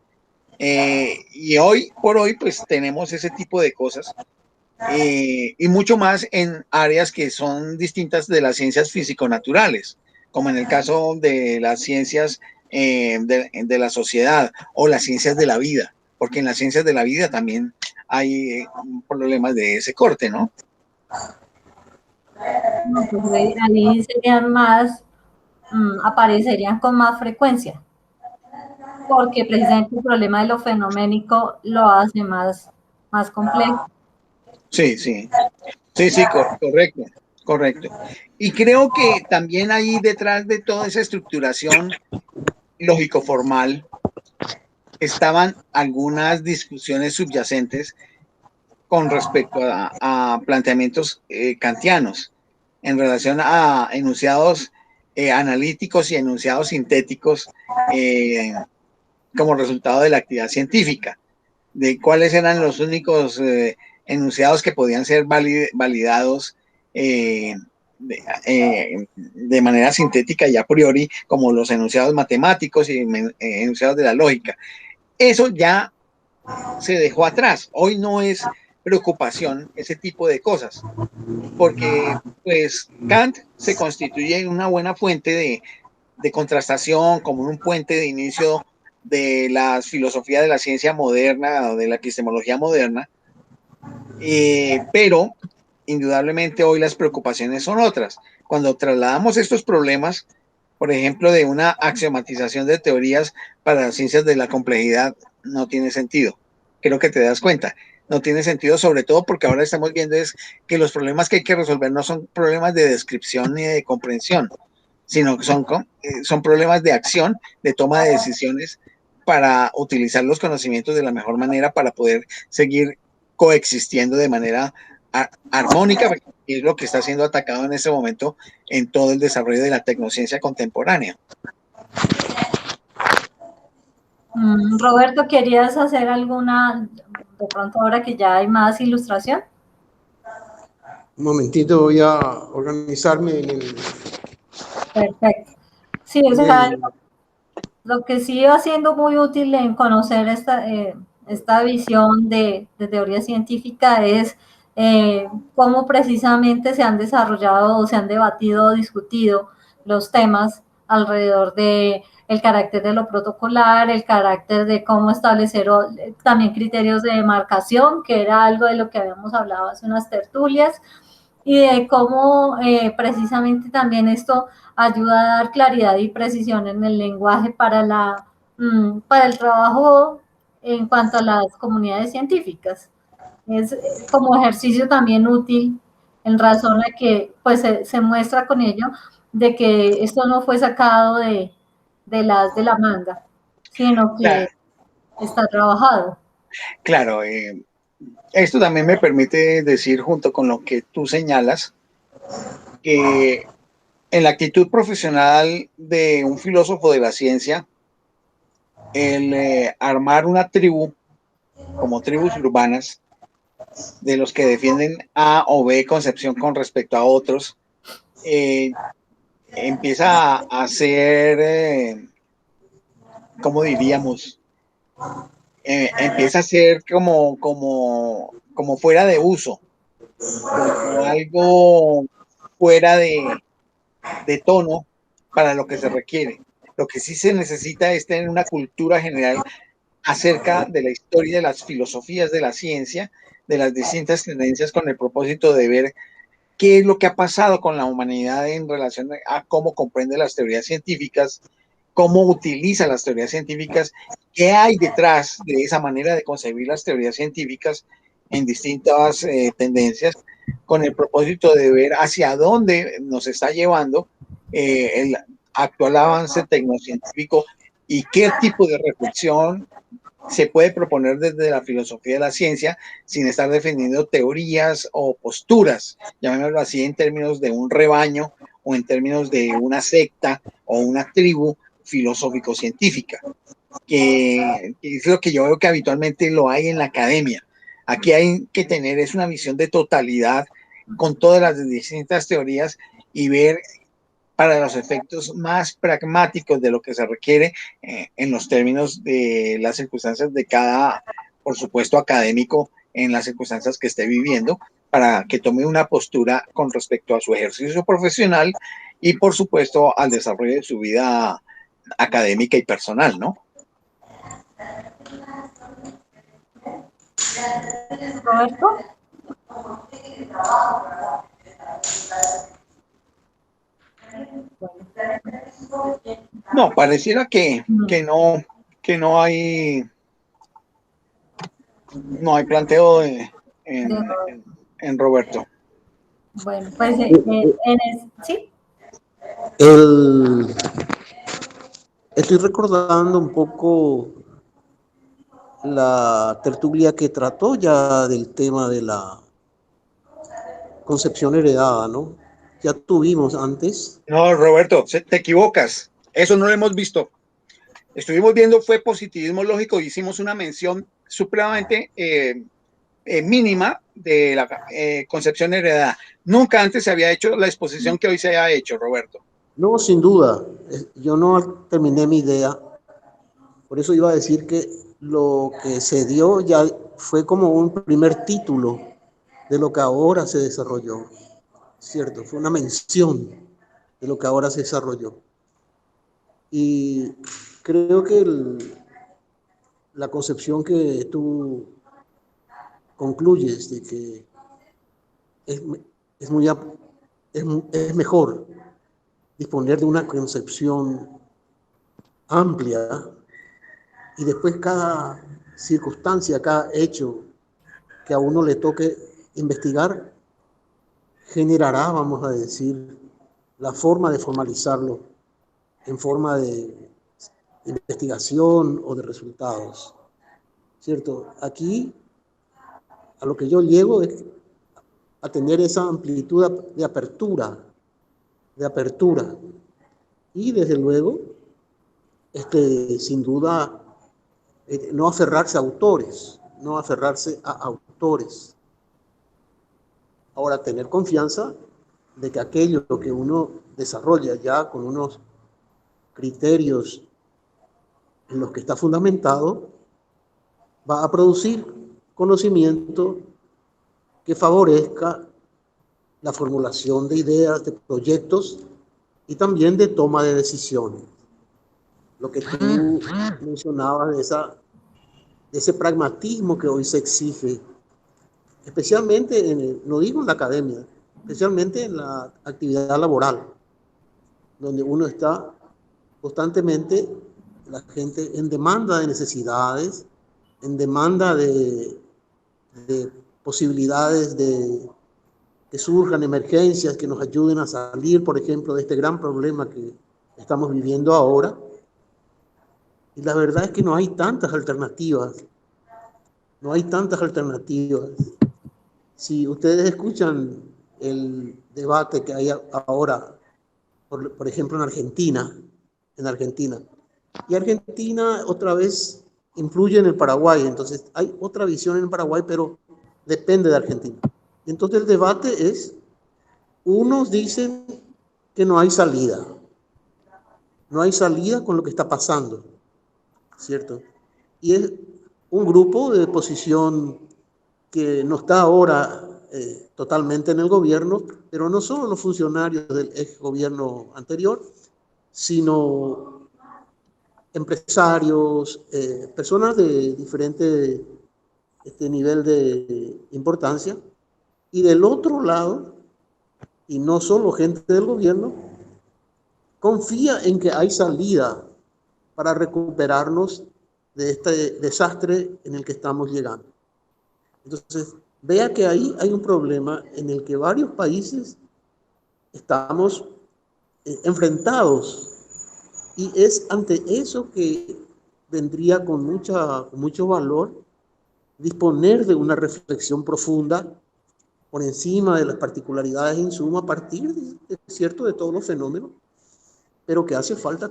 Y hoy por hoy, pues tenemos ese tipo de cosas. Y mucho más en áreas que son distintas de las ciencias físico-naturales, como en el caso de las ciencias de la sociedad o las ciencias de la vida, porque en las ciencias de la vida también hay problemas de ese corte, ¿no? Pues ahí serían más, aparecerían con más frecuencia, porque precisamente el problema de lo fenoménico lo hace más complejo. Sí, sí, sí, sí, correcto, correcto. Y creo que también ahí detrás de toda esa estructuración lógico-formal estaban algunas discusiones subyacentes con respecto a planteamientos kantianos en relación a enunciados analíticos y enunciados sintéticos como resultado de la actividad científica, de cuáles eran los únicos enunciados que podían ser validados de manera sintética y a priori, como los enunciados matemáticos y enunciados de la lógica. Eso ya se dejó atrás. Hoy no es preocupación ese tipo de cosas, porque pues Kant se constituye en una buena fuente de contrastación, como un puente de inicio de la filosofía de la ciencia moderna o de la epistemología moderna, pero indudablemente hoy las preocupaciones son otras. Cuando trasladamos estos problemas, por ejemplo, de una axiomatización de teorías para las ciencias de la complejidad, no tiene sentido. Creo que te das cuenta. No tiene sentido, sobre todo porque ahora estamos viendo es que los problemas que hay que resolver no son problemas de descripción ni de comprensión, sino que son problemas de acción, de toma de decisiones para utilizar los conocimientos de la mejor manera para poder seguir coexistiendo de manera armónica, que es lo que está siendo atacado en este momento en todo el desarrollo de la tecnociencia contemporánea. Roberto, ¿querías hacer alguna, de pronto ahora que ya hay más ilustración? Un momentito, voy a organizarme en el... Perfecto. Sí, o sea, lo que sí va siendo muy útil en conocer esta visión de teoría científica es cómo precisamente se han desarrollado o se han debatido o discutido los temas alrededor de el carácter de lo protocolar, el carácter de cómo establecer también criterios de demarcación, que era algo de lo que habíamos hablado hace unas tertulias, y de cómo precisamente también esto ayuda a dar claridad y precisión en el lenguaje para el trabajo en cuanto a las comunidades científicas. Es como ejercicio también útil en razón a que pues se muestra con ello de que esto no fue sacado de la manga, sino que está trabajado. Claro, esto también me permite decir, junto con lo que tú señalas, que en la actitud profesional de un filósofo de la ciencia, el armar una tribu, como tribus urbanas, de los que defienden A o B concepción con respecto a otros, empieza a ser, ¿cómo diríamos? Empieza a ser como fuera de uso, como algo fuera de tono para lo que se requiere. Lo que sí se necesita es tener una cultura general acerca de la historia y de las filosofías de la ciencia, de las distintas tendencias, con el propósito de ver qué es lo que ha pasado con la humanidad en relación a cómo comprende las teorías científicas, cómo utiliza las teorías científicas, qué hay detrás de esa manera de concebir las teorías científicas en distintas tendencias, con el propósito de ver hacia dónde nos está llevando el actual avance tecnocientífico y qué tipo de reflexión se puede proponer desde la filosofía de la ciencia sin estar defendiendo teorías o posturas, llamémoslo así, en términos de un rebaño o en términos de una secta o una tribu filosófico-científica, que es lo que yo veo que habitualmente lo hay en la academia. Aquí hay que tener es una visión de totalidad con todas las distintas teorías y ver para los efectos más pragmáticos de lo que se requiere en los términos de las circunstancias de cada, por supuesto, académico en las circunstancias que esté viviendo, para que tome una postura con respecto a su ejercicio profesional y, por supuesto, al desarrollo de su vida académica y personal, ¿no? Roberto. No, pareciera que no hay planteo en Roberto. Bueno, pues sí. Estoy recordando un poco la tertulia que trató ya del tema de la concepción heredada, ¿no? Ya tuvimos antes. No, Roberto, te equivocas. Eso no lo hemos visto. Estuvimos viendo fue positivismo lógico, hicimos una mención supremamente mínima de la concepción heredada. Nunca antes se había hecho la exposición que hoy se ha hecho, Roberto. No, sin duda. Yo no terminé mi idea. Por eso iba a decir que lo que se dio ya fue como un primer título de lo que ahora se desarrolló. ¿Cierto? Fue una mención de lo que ahora se desarrolló. Y creo que la concepción que tú concluyes de que es mejor disponer de una concepción amplia y después cada circunstancia, cada hecho que a uno le toque investigar, generará, vamos a decir, la forma de formalizarlo en forma de investigación o de resultados. ¿Cierto? Aquí a lo que yo llego es a tener esa amplitud de apertura, y desde luego, sin duda, no aferrarse a autores, Ahora, tener confianza de que aquello que uno desarrolla ya con unos criterios en los que está fundamentado, va a producir conocimiento que favorezca la formulación de ideas, de proyectos y también de toma de decisiones. Lo que tú mencionabas de ese pragmatismo que hoy se exige, especialmente, no digo en la academia, especialmente en la actividad laboral, donde uno está constantemente, la gente en demanda de necesidades, en demanda de posibilidades de que surjan emergencias que nos ayuden a salir, por ejemplo, de este gran problema que estamos viviendo ahora. Y la verdad es que no hay tantas alternativas. Si ustedes escuchan el debate que hay ahora, por ejemplo, en Argentina, y Argentina otra vez influye en el Paraguay, entonces hay otra visión en el Paraguay, pero depende de Argentina. Entonces el debate es, unos dicen que no hay salida con lo que está pasando, ¿cierto? Y es un grupo de posición que no está ahora totalmente en el gobierno, pero no solo los funcionarios del ex gobierno anterior, sino empresarios, personas de diferente nivel de importancia. Y del otro lado, y no solo gente del gobierno, confía en que hay salida para recuperarnos de este desastre en el que estamos llegando. Entonces, vea que ahí hay un problema en el que varios países estamos enfrentados, y es ante eso que vendría con mucho valor disponer de una reflexión profunda por encima de las particularidades en suma, a partir de todos los fenómenos, pero que hace falta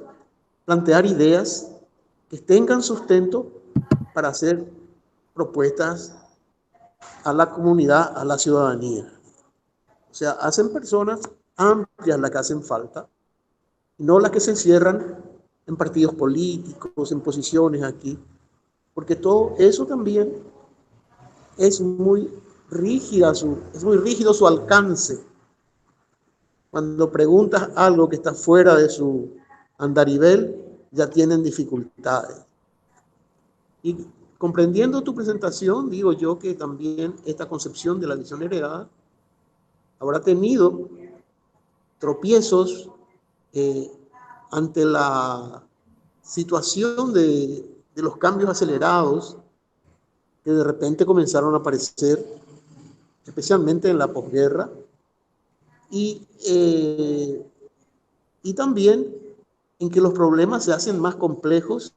plantear ideas que tengan sustento para hacer propuestas a la comunidad, a la ciudadanía. O sea, hacen personas amplias las que hacen falta, no las que se encierran en partidos políticos, en posiciones aquí, porque todo eso también es muy rígido su alcance. Cuando preguntas algo que está fuera de su andarivel, ya tienen dificultades. Y comprendiendo tu presentación, digo yo que también esta concepción de la visión heredada habrá tenido tropiezos ante la situación de los cambios acelerados que de repente comenzaron a aparecer, especialmente en la posguerra, y también en que los problemas se hacen más complejos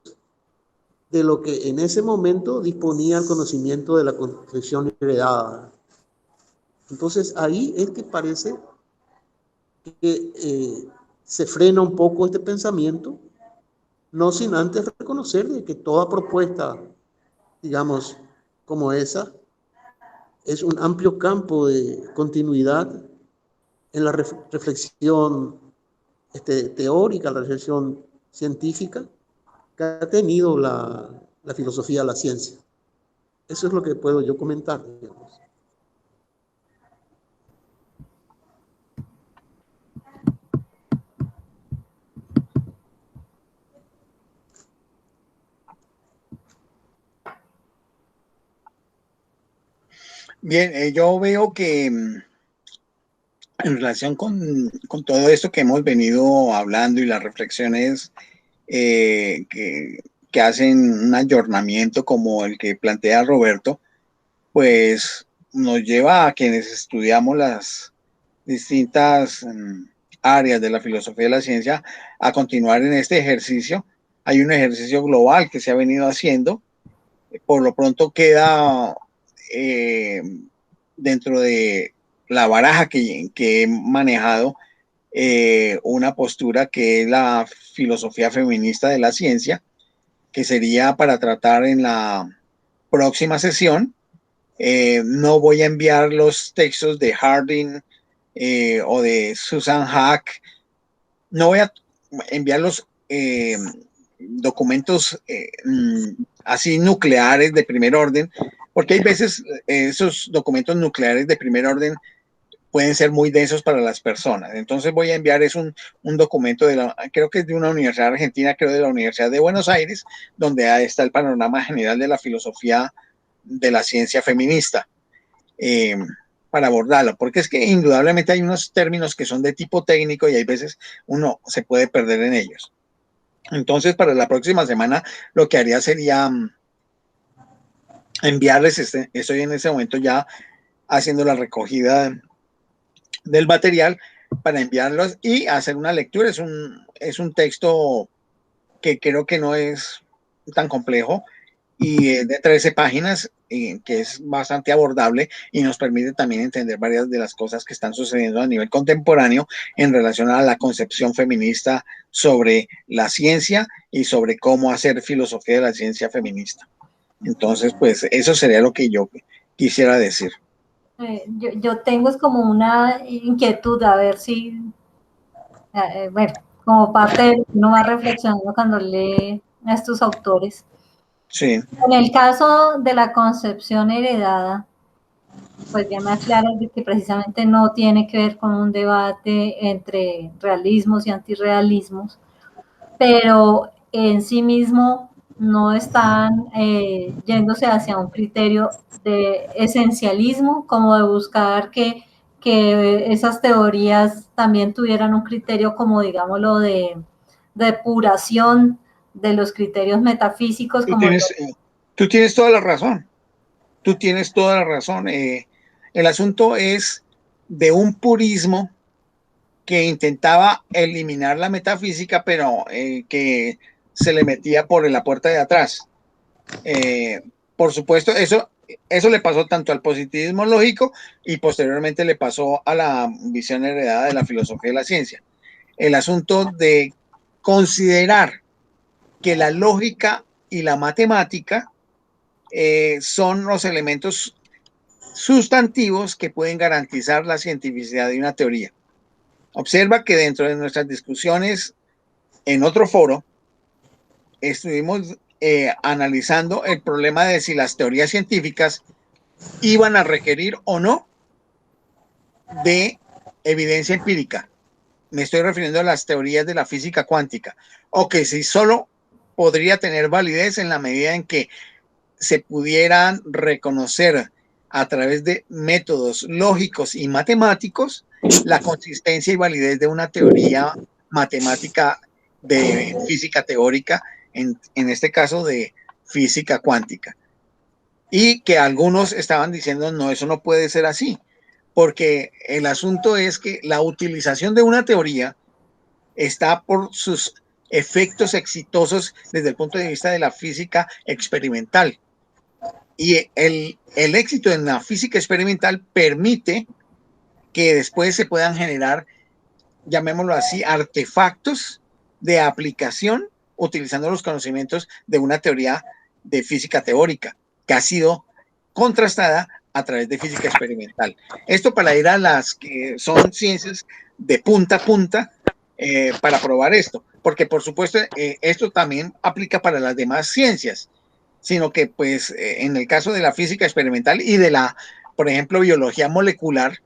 de lo que en ese momento disponía el conocimiento de la concepción heredada. Entonces ahí es que parece que se frena un poco este pensamiento, no sin antes reconocer de que toda propuesta, digamos, como esa, es un amplio campo de continuidad en la reflexión teórica, la reflexión científica que ha tenido la filosofía de la ciencia. Eso es lo que puedo yo comentar, digamos. Bien, yo veo que en relación con todo esto que hemos venido hablando y las reflexiones que hacen un ayornamiento como el que plantea Roberto, pues nos lleva a quienes estudiamos las distintas áreas de la filosofía de la ciencia a continuar en este ejercicio. Hay un ejercicio global que se ha venido haciendo. Por lo pronto queda dentro de la baraja que he manejado, una postura que es la filosofía feminista de la ciencia, que sería para tratar en la próxima sesión. No voy a enviar los textos de Harding o de Susan Hack, no voy a enviar los documentos así nucleares de primer orden, porque hay veces esos documentos nucleares de primer orden pueden ser muy densos para las personas. Entonces voy a enviar un documento creo que es de una universidad argentina, creo de la Universidad de Buenos Aires, donde está el panorama general de la filosofía de la ciencia feminista, para abordarlo, porque es que indudablemente hay unos términos que son de tipo técnico y hay veces uno se puede perder en ellos. Entonces, para la próxima semana lo que haría sería enviarles, estoy en ese momento ya haciendo la recogida del material para enviarlos y hacer una lectura. Es un texto que creo que no es tan complejo y de 13 páginas, que es bastante abordable y nos permite también entender varias de las cosas que están sucediendo a nivel contemporáneo en relación a la concepción feminista sobre la ciencia y sobre cómo hacer filosofía de la ciencia feminista. Entonces, pues eso sería lo que yo quisiera decir. Yo tengo como una inquietud, a ver si, bueno, como parte de lo que uno va reflexionando cuando lee a estos autores. Sí. En el caso de la concepción heredada, pues ya me aclaras de que precisamente no tiene que ver con un debate entre realismos y antirrealismos, pero en sí mismo no están yéndose hacia un criterio de esencialismo, como de buscar que esas teorías también tuvieran un criterio como, digámoslo, de depuración de los criterios metafísicos. Tú tienes toda la razón. Tú tienes toda la razón. El asunto es de un purismo que intentaba eliminar la metafísica, pero que se le metía por la puerta de atrás. Por supuesto, eso le pasó tanto al positivismo lógico y posteriormente le pasó a la visión heredada de la filosofía de la ciencia. El asunto de considerar que la lógica y la matemática son los elementos sustantivos que pueden garantizar la cientificidad de una teoría. Observa que dentro de nuestras discusiones en otro foro estuvimos analizando el problema de si las teorías científicas iban a requerir o no de evidencia empírica. Me estoy refiriendo a las teorías de la física cuántica, o que si solo podría tener validez en la medida en que se pudieran reconocer a través de métodos lógicos y matemáticos la consistencia y validez de una teoría matemática de física teórica, en este caso de física cuántica. Y que algunos estaban diciendo, no, eso no puede ser así, porque el asunto es que la utilización de una teoría está por sus efectos exitosos desde el punto de vista de la física experimental. Y el éxito en la física experimental permite que después se puedan generar, llamémoslo así, artefactos de aplicación utilizando los conocimientos de una teoría de física teórica que ha sido contrastada a través de física experimental. Esto para ir a las que son ciencias de punta a punta para probar esto, porque por supuesto esto también aplica para las demás ciencias, sino que pues en el caso de la física experimental y de la, por ejemplo, biología molecular,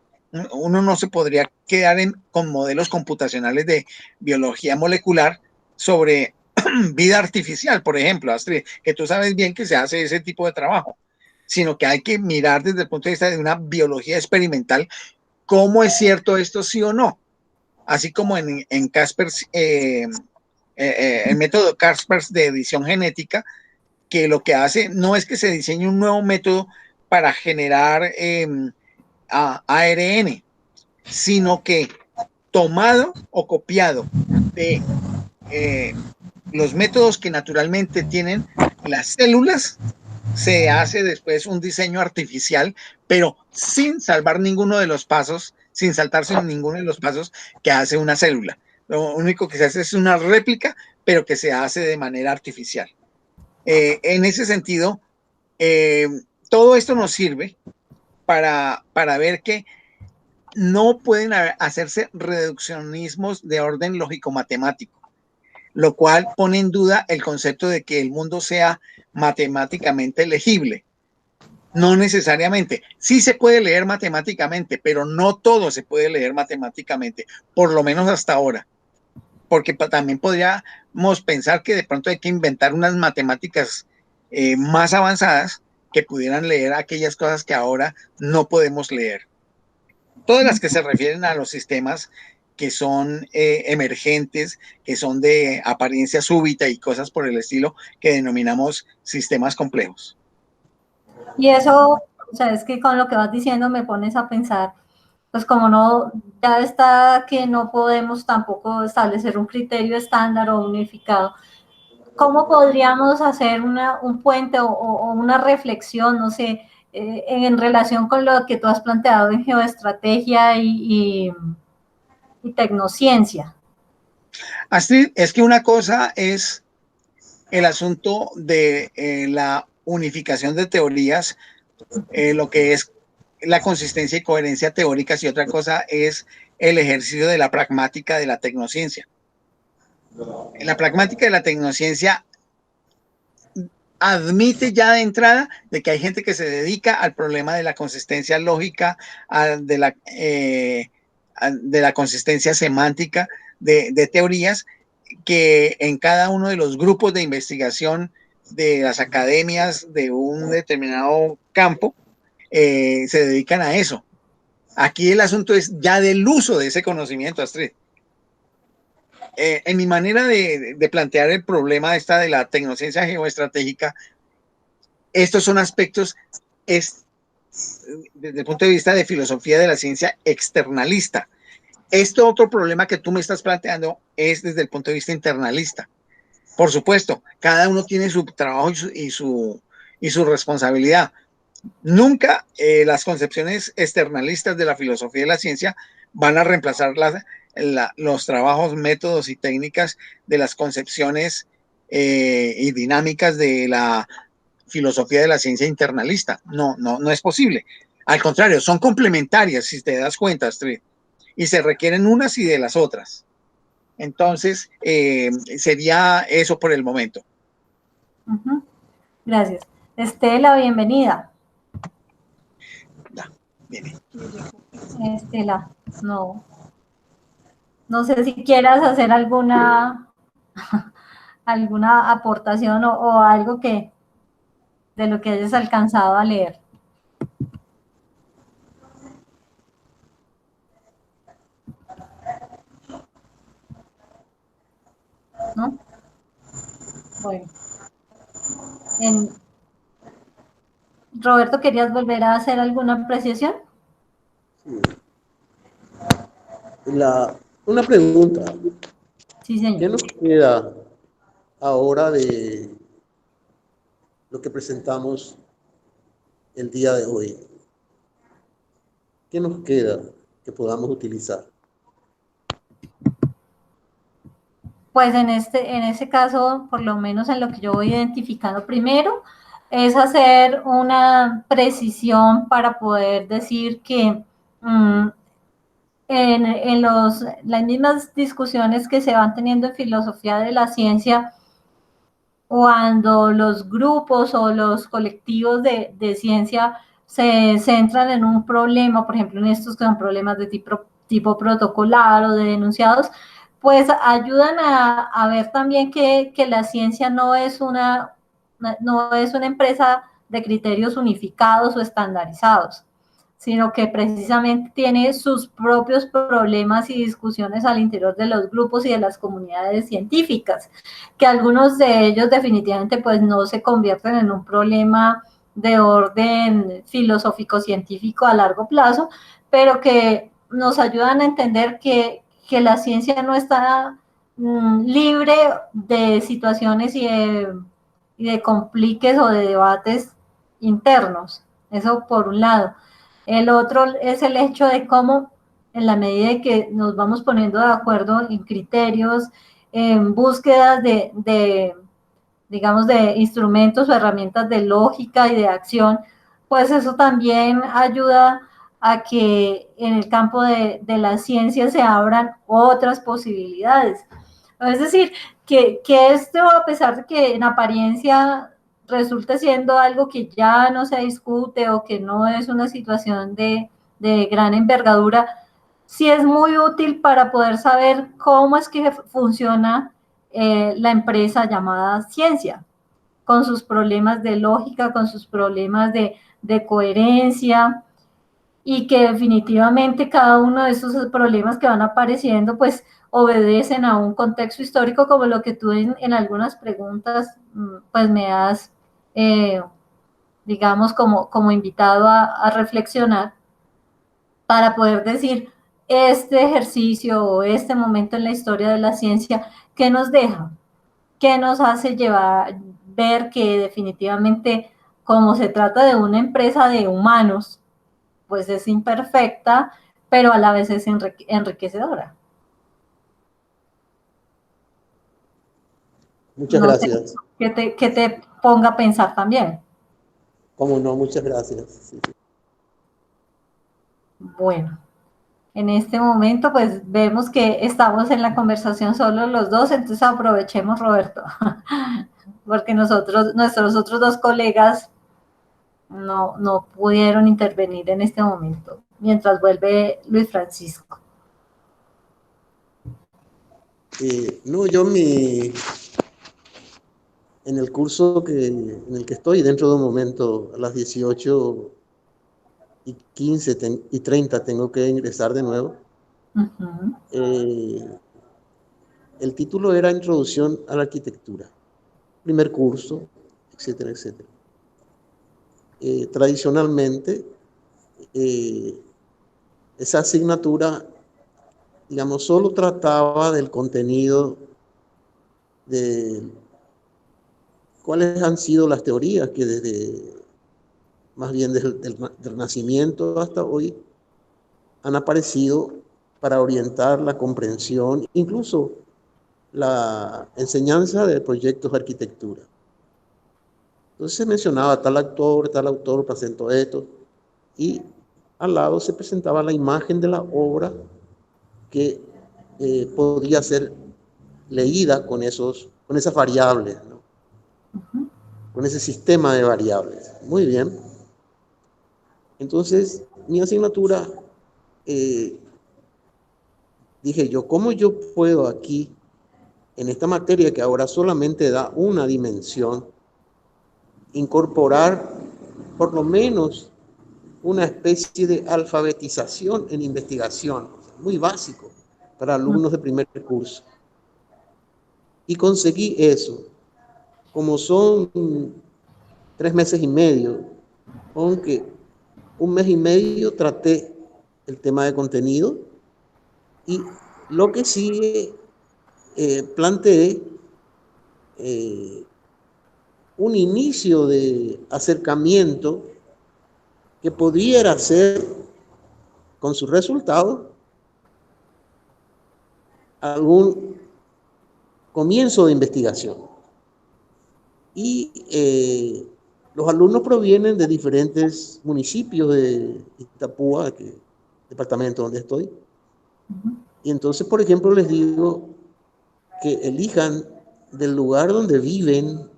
uno no se podría quedar con modelos computacionales de biología molecular sobre vida artificial, por ejemplo, Astrid, que tú sabes bien que se hace ese tipo de trabajo, sino que hay que mirar desde el punto de vista de una biología experimental cómo es cierto esto, sí o no. Así como en Caspers, el método Caspers de edición genética, que lo que hace no es que se diseñe un nuevo método para generar ARN, sino que tomado o copiado de los métodos que naturalmente tienen las células, se hace después un diseño artificial, pero sin salvar ninguno de los pasos, sin saltarse ninguno de los pasos que hace una célula. Lo único que se hace es una réplica, pero que se hace de manera artificial. En ese sentido, todo esto nos sirve para ver que no pueden hacerse reduccionismos de orden lógico-matemático, lo cual pone en duda el concepto de que el mundo sea matemáticamente legible. No necesariamente. Sí se puede leer matemáticamente, pero no todo se puede leer matemáticamente, por lo menos hasta ahora. Porque también podríamos pensar que de pronto hay que inventar unas matemáticas más avanzadas que pudieran leer aquellas cosas que ahora no podemos leer. Todas las que se refieren a los sistemas que son emergentes, que son de apariencia súbita y cosas por el estilo, que denominamos sistemas complejos. Y eso, o sea, es que con lo que vas diciendo me pones a pensar, pues como no, ya está que no podemos tampoco establecer un criterio estándar o unificado, ¿cómo podríamos hacer un puente o una reflexión, no sé, en relación con lo que tú has planteado en geoestrategia y tecnociencia? Astrid, es que una cosa es el asunto de la unificación de teorías, lo que es la consistencia y coherencia teóricas, y otra cosa es el ejercicio de la pragmática de la tecnociencia. La pragmática de la tecnociencia admite ya de entrada de que hay gente que se dedica al problema de la consistencia lógica, de la consistencia semántica de teorías, que en cada uno de los grupos de investigación de las academias de un determinado campo se dedican a eso. Aquí el asunto es ya del uso de ese conocimiento, Astrid. En mi manera de plantear el problema esta de la tecnociencia geoestratégica, estos son aspectos desde el punto de vista de filosofía de la ciencia externalista. Este otro problema que tú me estás planteando es desde el punto de vista internalista. Por supuesto, cada uno tiene su trabajo y su responsabilidad. Nunca las concepciones externalistas de la filosofía de la ciencia van a reemplazar los trabajos, métodos y técnicas de las concepciones y dinámicas de la filosofía de la ciencia internalista. No es posible. Al contrario, son complementarias, si te das cuenta, Astrid, y se requieren unas y de las otras. Entonces, sería eso por el momento. Gracias. Estela, bienvenida. Viene. Estela, no sé si quieras hacer alguna aportación o algo que de lo que hayas alcanzado a leer. ¿No? Bueno. Roberto, ¿querías volver a hacer alguna apreciación? Sí. Una pregunta. Sí, señor. ¿Qué nos queda ahora de lo que presentamos el día de hoy? ¿Qué nos queda que podamos utilizar? Pues en ese caso, por lo menos en lo que yo voy identificando primero, es hacer una precisión para poder decir que en las mismas discusiones que se van teniendo en filosofía de la ciencia, cuando los grupos o los colectivos de ciencia se centran en un problema, por ejemplo, en estos que son problemas de tipo protocolar o de denunciados, pues ayudan a ver también que la ciencia no es una empresa de criterios unificados o estandarizados, sino que precisamente tiene sus propios problemas y discusiones al interior de los grupos y de las comunidades científicas, que algunos de ellos definitivamente pues no se convierten en un problema de orden filosófico-científico a largo plazo, pero que nos ayudan a entender que la ciencia no está libre de situaciones y de compliques o de debates internos. Eso por un lado. El otro es el hecho de cómo, en la medida de que nos vamos poniendo de acuerdo en criterios, en búsquedas digamos, de instrumentos o herramientas de lógica y de acción, pues eso también ayuda a que en el campo de la ciencia se abran otras posibilidades. Es decir, que esto, a pesar de que en apariencia resulta siendo algo que ya no se discute o que no es una situación de gran envergadura, sí es muy útil para poder saber cómo es que funciona la empresa llamada ciencia, con sus problemas de lógica, con sus problemas de coherencia, y que definitivamente cada uno de esos problemas que van apareciendo, pues obedecen a un contexto histórico, como lo que tú en algunas preguntas, pues me has, digamos, como invitado a reflexionar, para poder decir, este ejercicio o este momento en la historia de la ciencia, ¿qué nos deja? ¿Qué nos hace ver que definitivamente, como se trata de una empresa de humanos, pues es imperfecta, pero a la vez es enriquecedora? Muchas No sé, gracias. que te ponga a pensar también. Cómo no, muchas gracias. Sí. Bueno, en este momento pues vemos que estamos en la conversación solo los dos, entonces aprovechemos, Roberto, porque nuestros otros dos colegas no pudieron intervenir en este momento, mientras vuelve Luis Francisco. No, yo en el curso en el que estoy, dentro de un momento, a las 18:15 y 30 tengo que ingresar de nuevo. El título era Introducción a la Arquitectura, primer curso, etcétera, etcétera. Tradicionalmente, esa asignatura, digamos, solo trataba del contenido de cuáles han sido las teorías que más bien desde del Renacimiento hasta hoy, han aparecido para orientar la comprensión, incluso la enseñanza de proyectos de arquitectura. Entonces se mencionaba tal autor presentó esto, y al lado se presentaba la imagen de la obra que podía ser leída con esas variables, ¿no? Con ese sistema de variables. Muy bien. Entonces, mi asignatura, dije yo, ¿cómo yo puedo aquí, en esta materia que ahora solamente da una dimensión, incorporar por lo menos una especie de alfabetización en investigación, muy básico para alumnos de primer curso? Y conseguí eso. Como son 3 meses y medio, aunque 1 mes y medio traté el tema de contenido, y lo que sigue planteé un inicio de acercamiento que pudiera ser, con sus resultados, algún comienzo de investigación. Y los alumnos provienen de diferentes municipios de Itapúa, departamento donde estoy. Y entonces, por ejemplo, les digo que elijan del lugar donde viven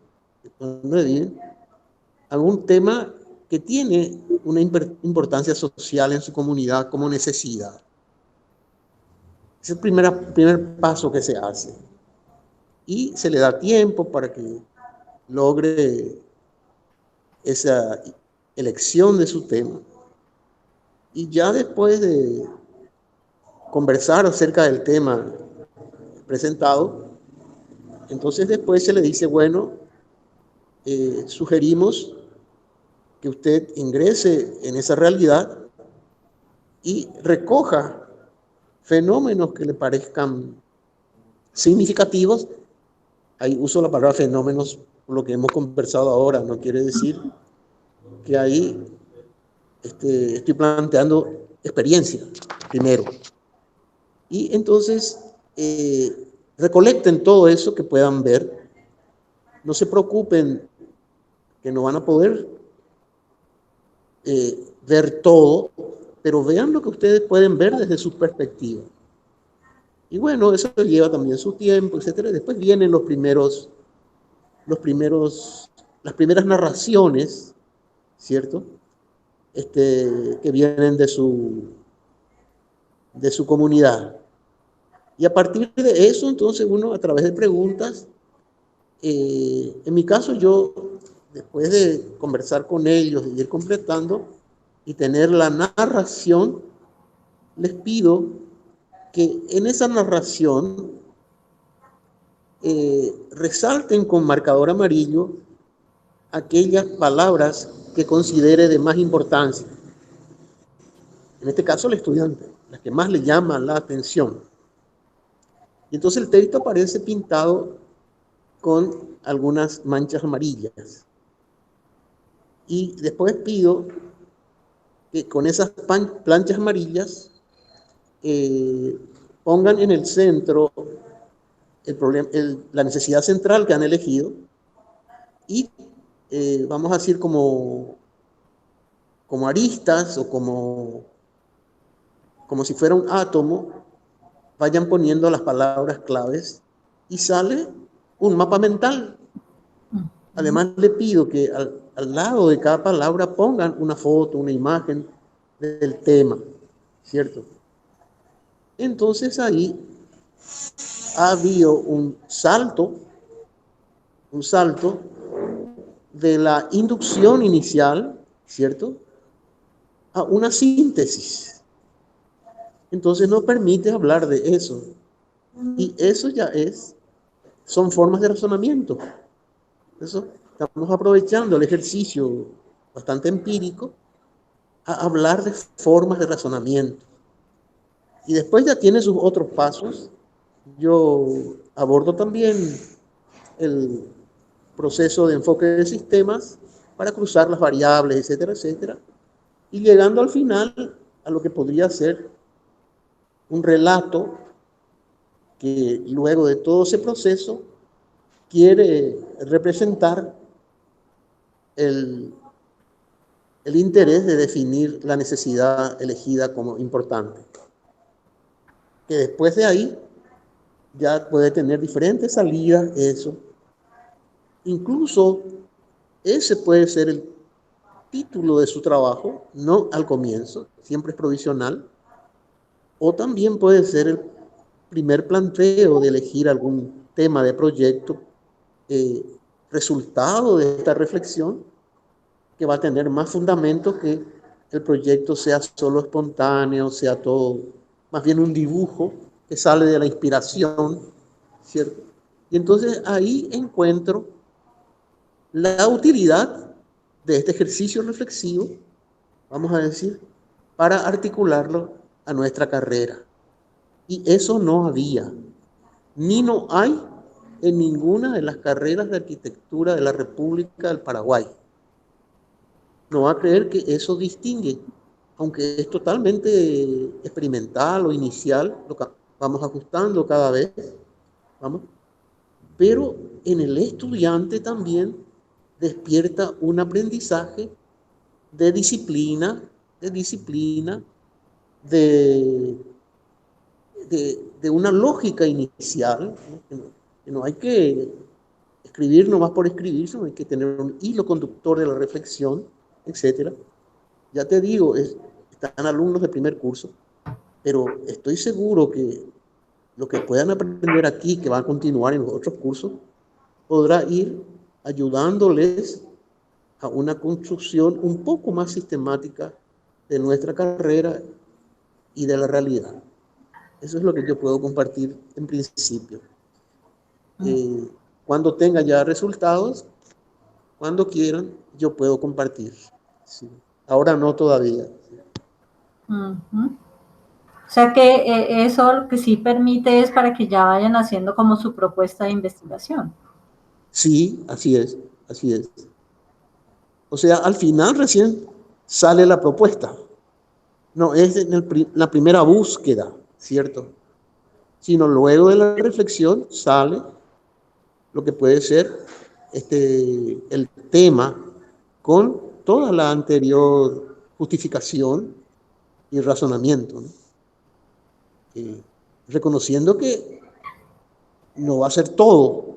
algún tema que tiene una importancia social en su comunidad como necesidad. Es el primer paso que se hace. Y se le da tiempo para que logre esa elección de su tema. Y ya después de conversar acerca del tema presentado, entonces después se le dice, bueno, sugerimos que usted ingrese en esa realidad y recoja fenómenos que le parezcan significativos. Ahí uso la palabra fenómenos por lo que hemos conversado ahora, no quiere decir que ahí estoy planteando experiencia primero. Y entonces recolecten todo eso que puedan ver. No se preocupen que no van a poder ver todo, pero vean lo que ustedes pueden ver desde su perspectiva. Y bueno, eso lleva también su tiempo, etcétera. Después vienen las primeras narraciones, ¿cierto? Que vienen de su comunidad. Y a partir de eso, entonces uno a través de preguntas, en mi caso yo, después de conversar con ellos y ir completando y tener la narración, les pido que en esa narración resalten con marcador amarillo aquellas palabras que considere de más importancia. En este caso, el estudiante, las que más le llaman la atención. Y entonces el texto aparece pintado con algunas manchas amarillas. Y después pido que con esas planchas amarillas pongan en el centro la necesidad central que han elegido y vamos a decir como aristas o como si fuera un átomo, vayan poniendo las palabras claves y sale un mapa mental. Además, le pido que al lado de cada palabra pongan una foto, una imagen del tema, ¿cierto? Entonces ahí ha habido un salto de la inducción inicial, ¿cierto?, a una síntesis. Entonces nos permite hablar de eso. Y eso ya son formas de razonamiento. Eso, estamos aprovechando el ejercicio bastante empírico a hablar de formas de razonamiento. Y después ya tiene sus otros pasos. Yo abordo también el proceso de enfoque de sistemas para cruzar las variables, etcétera, etcétera. Y llegando al final a lo que podría ser un relato que luego de todo ese proceso quiere representar el interés de definir la necesidad elegida como importante. Que después de ahí ya puede tener diferentes salidas eso. Incluso ese puede ser el título de su trabajo, no al comienzo, siempre es provisional. O también puede ser el primer planteo de elegir algún tema de proyecto, resultado de esta reflexión, que va a tener más fundamento que el proyecto sea solo espontáneo, sea todo, más bien un dibujo que sale de la inspiración, ¿cierto? Y entonces ahí encuentro la utilidad de este ejercicio reflexivo, vamos a decir, para articularlo a nuestra carrera. Y eso no había, ni no hay en ninguna de las carreras de arquitectura de la República del Paraguay. No va a creer que eso distingue, aunque es totalmente experimental o inicial, lo que vamos ajustando cada vez, ¿vamos? Pero en el estudiante también despierta un aprendizaje de disciplina, de una lógica inicial, ¿no? Que no hay que escribir nomás por escribir, sino hay que tener un hilo conductor de la reflexión, etcétera. Ya te digo, están alumnos de primer curso, pero estoy seguro que lo que puedan aprender aquí, que van a continuar en los otros cursos, podrá ir ayudándoles a una construcción un poco más sistemática de nuestra carrera y de la realidad. Eso es lo que yo puedo compartir en principio. Cuando tenga ya resultados, cuando quieran, yo puedo compartir. Sí. Ahora no todavía. O sea que eso lo que sí permite es para que ya vayan haciendo como su propuesta de investigación. Sí, así es, así es. O sea, al final recién sale la propuesta. No es en la primera búsqueda, ¿cierto? Sino luego de la reflexión sale lo que puede ser el tema con toda la anterior justificación y razonamiento, ¿no? Reconociendo que no va a ser todo,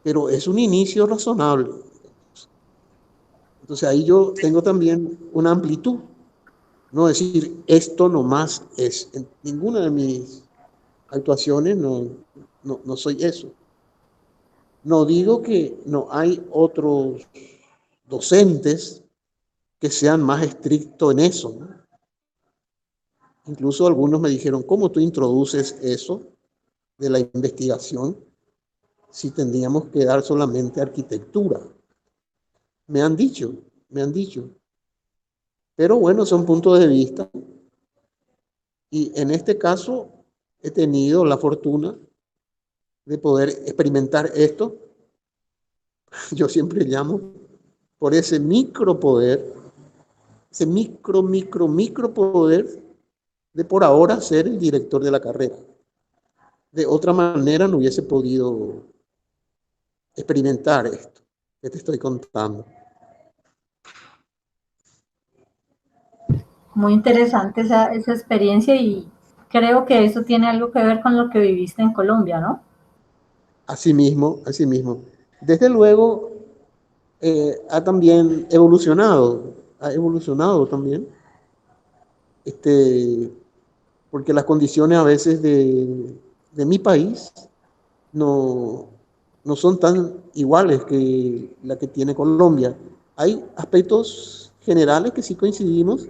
pero es un inicio razonable. Entonces ahí yo tengo también una amplitud, no decir esto nomás es. En ninguna de mis actuaciones no soy eso. No digo que no hay otros docentes que sean más estrictos en eso, ¿no? Incluso algunos me dijeron, ¿cómo tú introduces eso de la investigación si tendríamos que dar solamente arquitectura? Me han dicho, me han dicho. Pero bueno, son puntos de vista. Y en este caso he tenido la fortuna de poder experimentar esto. Yo siempre llamo por ese micropoder, ese micropoder de por ahora ser el director de la carrera. De otra manera no hubiese podido experimentar esto que te estoy contando. Muy interesante esa experiencia y creo que eso tiene algo que ver con lo que viviste en Colombia, ¿no? Así mismo, así mismo. Desde luego, ha evolucionado también, porque las condiciones a veces de mi país no, no son tan iguales que la que tiene Colombia. Hay aspectos generales que sí coincidimos,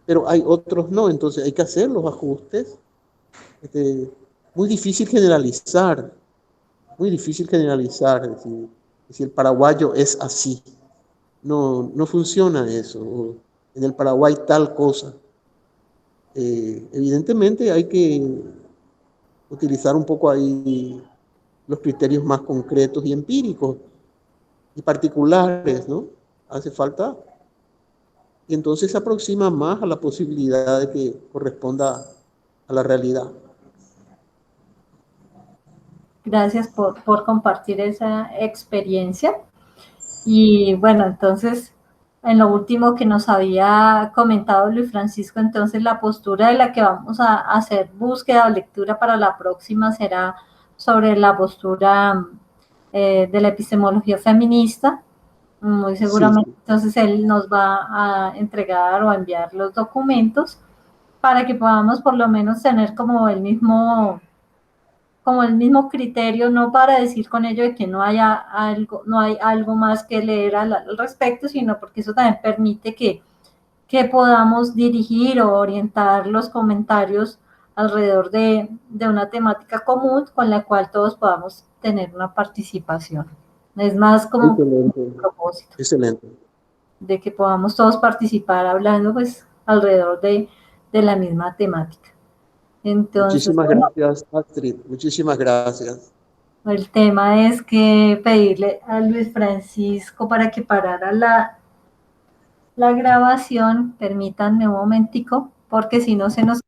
pero hay otros no, entonces hay que hacer los ajustes. Este, muy difícil generalizar, muy difícil generalizar, si el paraguayo es así. No funciona eso. O en el Paraguay tal cosa. Evidentemente hay que utilizar un poco ahí los criterios más concretos y empíricos y particulares, ¿no? Hace falta. Y entonces se aproxima más a la posibilidad de que corresponda a la realidad. Gracias por compartir esa experiencia. Y bueno, entonces, en lo último que nos había comentado Luis Francisco, entonces la postura de la que vamos a hacer búsqueda o lectura para la próxima será sobre la postura de la epistemología feminista. Muy Sí, seguramente, sí. entonces él nos va a entregar o a enviar los documentos para que podamos por lo menos tener como el mismo criterio, no para decir con ello de que no hay algo más que leer al respecto, sino porque eso también permite que podamos dirigir o orientar los comentarios alrededor de una temática común con la cual todos podamos tener una participación. Es más como un Excelente, propósito excelente. de que podamos todos participar hablando pues alrededor de la misma temática. Entonces, Muchísimas bueno, gracias, Astrid. Muchísimas gracias. el tema es que pedirle a Luis Francisco para que parara la grabación. Permítanme un momentico, porque si no se nos...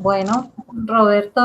Bueno, Roberto,